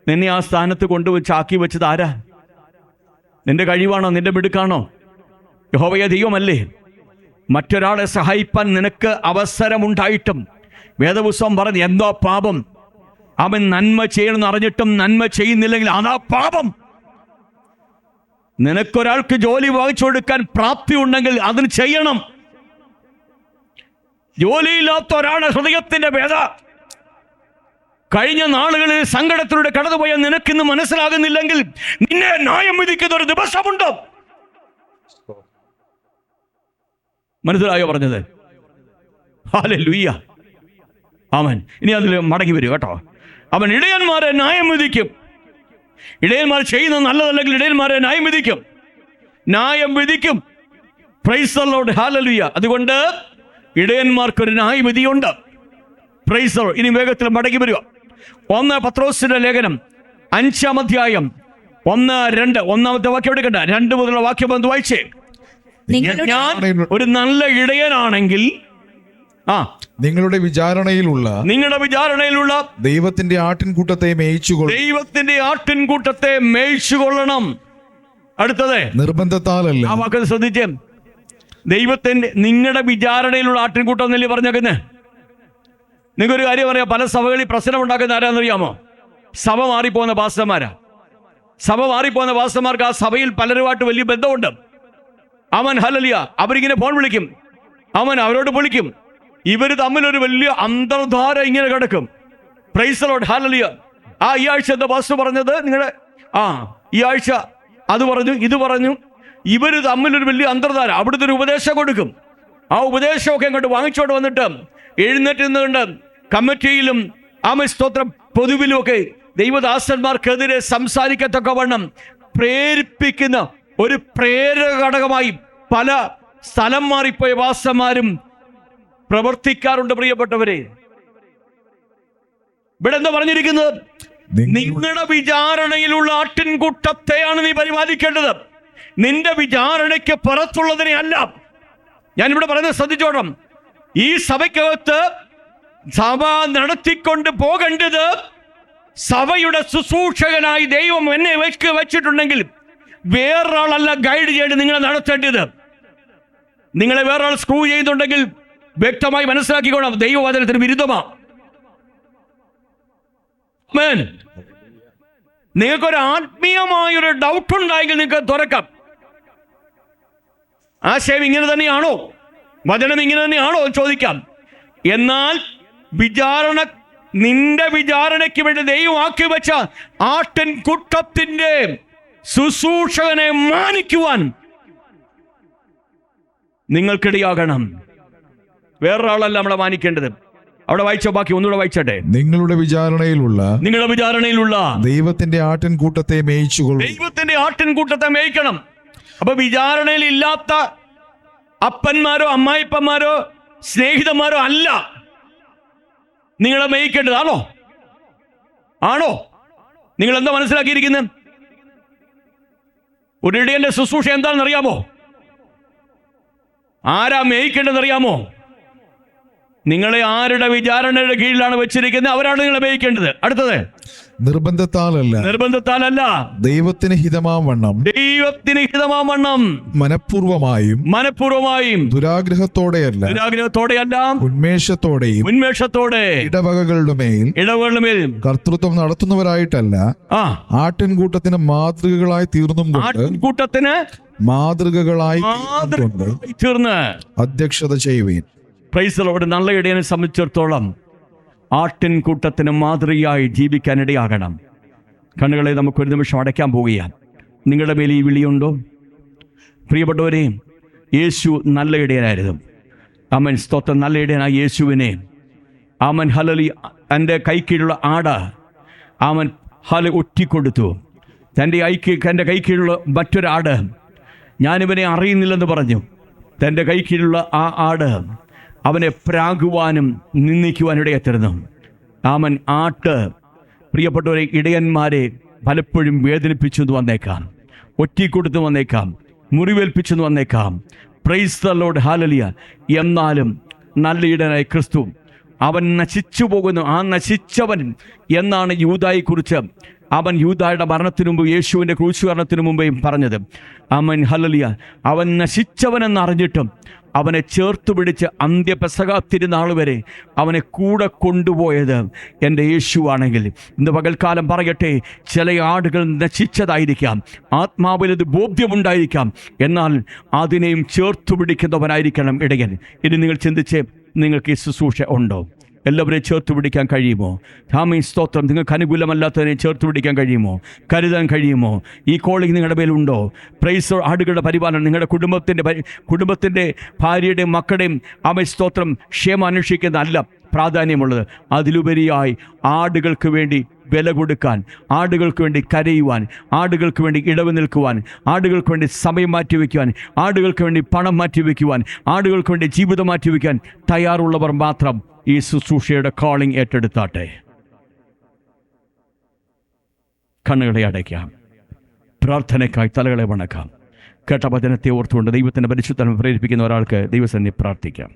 നിന്നെ ആ സ്ഥാനത്ത് കൊണ്ടുവച്ച് ആക്കി വെച്ചത് ആരാ? നിന്റെ കഴിവാണോ? നിന്റെ മിടുക്കാണോ? യഹോവയായ ദൈവമല്ലേ? മറ്റൊരാളെ സഹായിപ്പാൻ നിനക്ക് അവസരമുണ്ടായിട്ടും വേദപുസ്തകം പറഞ്ഞ് എന്തോ പാപം, അവൻ നന്മ ചെയ്യണമെന്ന് അറിഞ്ഞിട്ടും നന്മ ചെയ്യുന്നില്ലെങ്കിൽ അതാ പാപം. നിനക്കൊരാൾക്ക് ജോലി വാങ്ങിച്ചു കൊടുക്കാൻ പ്രാപ്തി ഉണ്ടെങ്കിൽ അതിന് ചെയ്യണം. ജോലിയില്ലാത്ത ഒരാളുടെ ഹൃദയത്തിന്റെ വേദ കഴിഞ്ഞ നാളുകളിൽ സങ്കടത്തിലൂടെ കടന്നുപോയ നിനക്കിന്ന് മനസ്സിലാകുന്നില്ലെങ്കിൽ നിന്നെ ന്യായം വിധിക്കുന്ന ഒരു ദിവസമുണ്ട്. മനസ്സിലായോ പറഞ്ഞത്? ഹല്ലേലൂയ. ആമേൻ. ഇനി അതിൽ മടങ്ങി വരും കേട്ടോ. അവൻ ഇടയന്മാരെ ന്യായം വിധിക്കും. ഇടയന്മാർ ചെയ്യുന്ന നല്ലതല്ലെങ്കിൽ ഇടയന്മാരെ ന്യായം വിധിക്കും. ന്യായം വിധിക്കും. Praise the Lord. ഹല്ലേലൂയ. അതുകൊണ്ട് ഇടയന്മാർക്കൊരു ന്യായവിധിയുണ്ട്. Praise the Lord. ഇനി വേഗത്തിൽ മടങ്ങി വരിക. 1 പത്രോസിന്റെ ലേഖനം 5-ാം അധ്യായം 1-2 ഒന്നാമത്തെ വാക്യം എടുക്കണ്ട, 2 മുതലുള്ള വാക്യം ഒന്ന് വായിച്ചേ. ഞാൻ ഒരു നല്ല ഇടയനാണെങ്കിൽ നിങ്ങളുടെ വിചാരണയിലുള്ള ദൈവത്തിന്റെ ആട്ടിൻകൂട്ടത്തെ മേയിച്ചുകൊള്ളണം. അടുത്തത് നിർബന്ധത്താലല്ല. ആ വാക്ക് ശ്രദ്ധിച്ചേ. ദൈവത്തിന്റെ നിങ്ങളുടെ വിചാരണയിലുള്ള ആട്ടിൻകൂട്ടം എന്നല്ലേ പറഞ്ഞേക്കുന്നേ. നിങ്ങൾക്കൊരു കാര്യം പറയാം, പല സഭകളിൽ പ്രശ്നം ഉണ്ടാക്കുന്ന ആരാന്നറിയാമോ? സഭ മാറിപ്പോകുന്ന പാസ്റ്റർമാരാ. സഭ മാറിപ്പോകുന്ന പാസ്റ്റർമാർക്ക് ആ സഭയിൽ പലരുമായിട്ട് വലിയ ബന്ധമുണ്ട്. അവൻ ഹല്ലേലൂയ, അവരിങ്ങനെ ഫോൺ വിളിക്കും, അവൻ അവരോട് വിളിക്കും, ഇവർ തമ്മിലൊരു വലിയ അന്തർധാര ഇങ്ങനെ കിടക്കും. Price the Lord. ഹല്ലേലൂയ. ഈ ആഴ്ച എന്താ പാസ്റ്റർ പറഞ്ഞത്, നിങ്ങളുടെ ഈ ആഴ്ച അത് പറഞ്ഞു, ഇത് പറഞ്ഞു, ഇവർ തമ്മിലൊരു വലിയ അന്തർധാര. അവിടുത്തെ ഒരു ഉപദേശം കൊടുക്കും. ആ ഉപദേശമൊക്കെ അങ്ങോട്ട് വാങ്ങിച്ചോണ്ട് വന്നിട്ട് എഴുന്നേറ്റ് നിന്നുകൊണ്ട് കമ്മിറ്റിയിലും സ്തോത്രം പൊതുവിലുമൊക്കെ ദൈവദാസന്മാർക്കെതിരെ സംസാരിക്കത്തക്കവണ്ണം പ്രേരിപ്പിക്കുന്ന ഒരു പ്രേരക ഘടകമായി പല സ്ഥലം മാറിപ്പോയ പാസ്റ്റർമാരും പ്രവർത്തിക്കാറുണ്ട്. പ്രിയപ്പെട്ടവരെ, ഇവിടെ എന്താ പറഞ്ഞിരിക്കുന്നത്? നിങ്ങളുടെ വിചാരണയിലുള്ള ആട്ടിൻകൂട്ടത്തെയാണ് നീ പരിപാലിക്കേണ്ടത്, നിന്റെ വിചാരണയ്ക്ക് പുറത്തുള്ളതിനെ അല്ല. ഞാനിവിടെ പറയുന്നത് ശ്രദ്ധിച്ചോണം. ഈ സഭയ്ക്കകത്ത് സഭ നടത്തിക്കൊണ്ട് പോകേണ്ടത്, സഭയുടെ ശുശ്രൂഷകനായി ദൈവം എന്നെ വെച്ചിട്ടുണ്ടെങ്കിൽ വേറൊരാളല്ല ഗൈഡ് ചെയ്ത് നിങ്ങളെ നടത്തേണ്ടത്. നിങ്ങളെ വേറൊരാൾ സ്ക്രൂ ചെയ്യുന്നുണ്ടെങ്കിൽ വ്യക്തമായി മനസ്സിലാക്കിക്കോണം, ദൈവവചനത്തിന് വിരുദ്ധമാണ്. നിങ്ങൾക്കൊരു ആത്മീയമായൊരു ഡൗട്ട് ഉണ്ടായെങ്കിൽ നിങ്ങൾക്ക് തുറക്കാം. ആശയം ഇങ്ങനെ തന്നെയാണോ, വചനം ഇങ്ങനെ തന്നെയാണോ എന്ന് ചോദിക്കാം. എന്നാൽ നിന്റെ വിചാരണയ്ക്ക് വേണ്ടി ദൈവം ആക്കി വെച്ച ആട്ടിൻകൂട്ടത്തിന്റെ ശുശ്രൂഷകനെ മാനിക്കുവാൻ നിങ്ങൾക്കിടയാകണം. വേറൊരാളല്ല നമ്മളെ മാനിക്കേണ്ടത്. അവിടെ വായിച്ച ബാക്കി ഒന്നുകൂടെ വായിച്ചട്ടെ. നിങ്ങളുടെ വിചാരണയിലുള്ള ദൈവത്തിന്റെ ആട്ടിൻകൂട്ടത്തെ മേയിക്കണം. അപ്പൊ വിചാരണയിൽ ഇല്ലാത്ത അപ്പന്മാരോ അമ്മായിപ്പന്മാരോ സ്നേഹിതന്മാരോ അല്ല നിങ്ങളെ മേയിക്കേണ്ടത്. ആണോ? നിങ്ങൾ എന്താ മനസ്സിലാക്കിയിരിക്കുന്നത്? ഒരു ഇടയന്റെ ശുശ്രൂഷ എന്താണെന്ന് അറിയാമോ? ആരാ മേയിക്കേണ്ടതെന്ന് അറിയാമോ? നിങ്ങളെ ആരുടെ വിചാരണയുടെ കീഴിലാണ് വെച്ചിരിക്കുന്നത്, അവരാണ് നിങ്ങളെ മേയിക്കേണ്ടത്. അടുത്തത് നിർബന്ധത്താലല്ല, ദൈവത്തിന് ഹിതമാവണ്ണം മനഃപൂർവമായും ദുരാഗ്രഹത്തോടെയല്ല ഉന്മേഷത്തോടെ ഇടവകകളുടെ മേൽ കർത്തൃത്വം നടത്തുന്നവരായിട്ടല്ല, ആട്ടിൻകൂട്ടത്തിന് മാതൃകകളായി തീർന്ന് അധ്യക്ഷത ചെയ്യുവീൻ. Price the Lord. നല്ല ഇടയനെ സംബന്ധിച്ചിടത്തോളം ആട്ടിൻകൂട്ടത്തിന് മാതൃകയായി ജീവിക്കാനിടയാകണം. കണ്ണുകളെ നമുക്കൊരു നിമിഷം അടയ്ക്കാൻ പോവുകയാണ്. നിങ്ങളുടെ മേൽ ഈ വിളിയുണ്ടോ? പ്രിയപ്പെട്ടവരെ, യേശു നല്ല ഇടയനായിരുന്നു. ആമേൻ, സ്തോത്രം. നല്ല ഇടയനായ യേശുവിനെ ഹല്ലേലൂയ തൻ്റെ കൈക്കീഴുള്ള ആട് ഒറ്റിക്കൊടുത്തു. എൻ്റെ കൈക്കീഴുള്ള മറ്റൊരാട് ഞാനിവനെ അറിയുന്നില്ലെന്ന് പറഞ്ഞു. തൻ്റെ കൈക്കീഴുള്ള ആ ആട് അവനെ പ്രാകുവാനും നിന്ദിക്കുവാനും ഇടയെത്തരുന്നു. ആട്ട് പ്രിയപ്പെട്ടവരെ, ഇടയന്മാരെ പലപ്പോഴും വേദനിപ്പിച്ചെന്ന് വന്നേക്കാം, ഒറ്റിക്കൊടുത്ത് വന്നേക്കാം, മുറിവേൽപ്പിച്ചെന്ന് വന്നേക്കാം. Price the Lord. ഹല്ലേലൂയ. എന്നാലും നല്ല ഇടയനായ ക്രിസ്തു അവൻ നശിച്ചു പോകുന്നു. ആ നശിച്ചവൻ എന്നാണ് യൂദായെക്കുറിച്ച് യൂദായുടെ മരണത്തിനു മുമ്പ്, യേശുവിൻ്റെ ക്രൂശീകരണത്തിനു മുമ്പേയും പറഞ്ഞത്. ഹല്ലേലൂയ. അവൻ നശിച്ചവനെന്നറിഞ്ഞിട്ടും അവനെ ചേർത്ത് പിടിച്ച് അന്ത്യപെസഹ തിരുനാൾ വരെ അവനെ കൂടെ കൊണ്ടുപോയത് എൻ്റെ യേശുവാണെങ്കിൽ, ഇന്ന് പകൽക്കാലം പറയട്ടെ, ചില ആടുകൾ നശിച്ചതായിരിക്കാം, ആത്മാവിലത് ബോധ്യമുണ്ടായിരിക്കാം, എന്നാൽ അതിനെയും ചേർത്ത് പിടിക്കുന്നവനായിരിക്കണം ഇടയൻ. ഇനി നിങ്ങൾ ചിന്തിച്ച്, നിങ്ങൾക്ക് ഈ ശുശ്രൂഷ ഉണ്ടോ? എല്ലാവരെയും ചേർത്ത് പിടിക്കാൻ കഴിയുമോ? ആമേൻ, സ്തോത്രം. നിങ്ങൾക്ക് അനുകൂലമല്ലാത്തതിനെ ചേർത്ത് പിടിക്കാൻ കഴിയുമോ? കരുതാൻ കഴിയുമോ? ഈ കോളിംഗ് നിങ്ങളുടെ മേലുണ്ടോ? പ്രൈസ്, ആടുകളുടെ പരിപാലനം, നിങ്ങളുടെ കുടുംബത്തിൻ്റെ ഭാര്യയുടെയും മക്കളുടെയും ആമേൻ, സ്തോത്രം, ക്ഷേമം അന്വേഷിക്കുന്ന അല്ല പ്രാധാന്യമുള്ളത്. അതിലുപരിയായി ആടുകൾക്ക് വേണ്ടി വില കൊടുക്കാൻ, ആടുകൾക്ക് വേണ്ടി കരയുവാൻ, ആടുകൾക്ക് വേണ്ടി ഇടവ് നിൽക്കുവാൻ, ആടുകൾക്ക് വേണ്ടി സമയം മാറ്റിവെക്കുവാൻ, ആടുകൾക്ക് വേണ്ടി പണം മാറ്റിവെക്കുവാൻ, ആടുകൾക്ക് വേണ്ടി ജീവിതം മാറ്റിവെക്കാൻ തയ്യാറുള്ളവർ മാത്രം ഈ ശുശ്രൂഷയുടെ കോളിംഗ് ഏറ്റെടുത്താട്ടെ. കണ്ണുകളെ അടയ്ക്കാം, പ്രാർത്ഥനയ്ക്കായി തലകളെ വണക്കാം. കേട്ട വചനത്തെ ഓർത്തുകൊണ്ട് ദൈവത്തിൻ്റെ പരിശുദ്ധനെ പ്രേരിപ്പിക്കുന്ന ഒരാൾക്ക് ദൈവസന്നിധി പ്രാർത്ഥിക്കാം.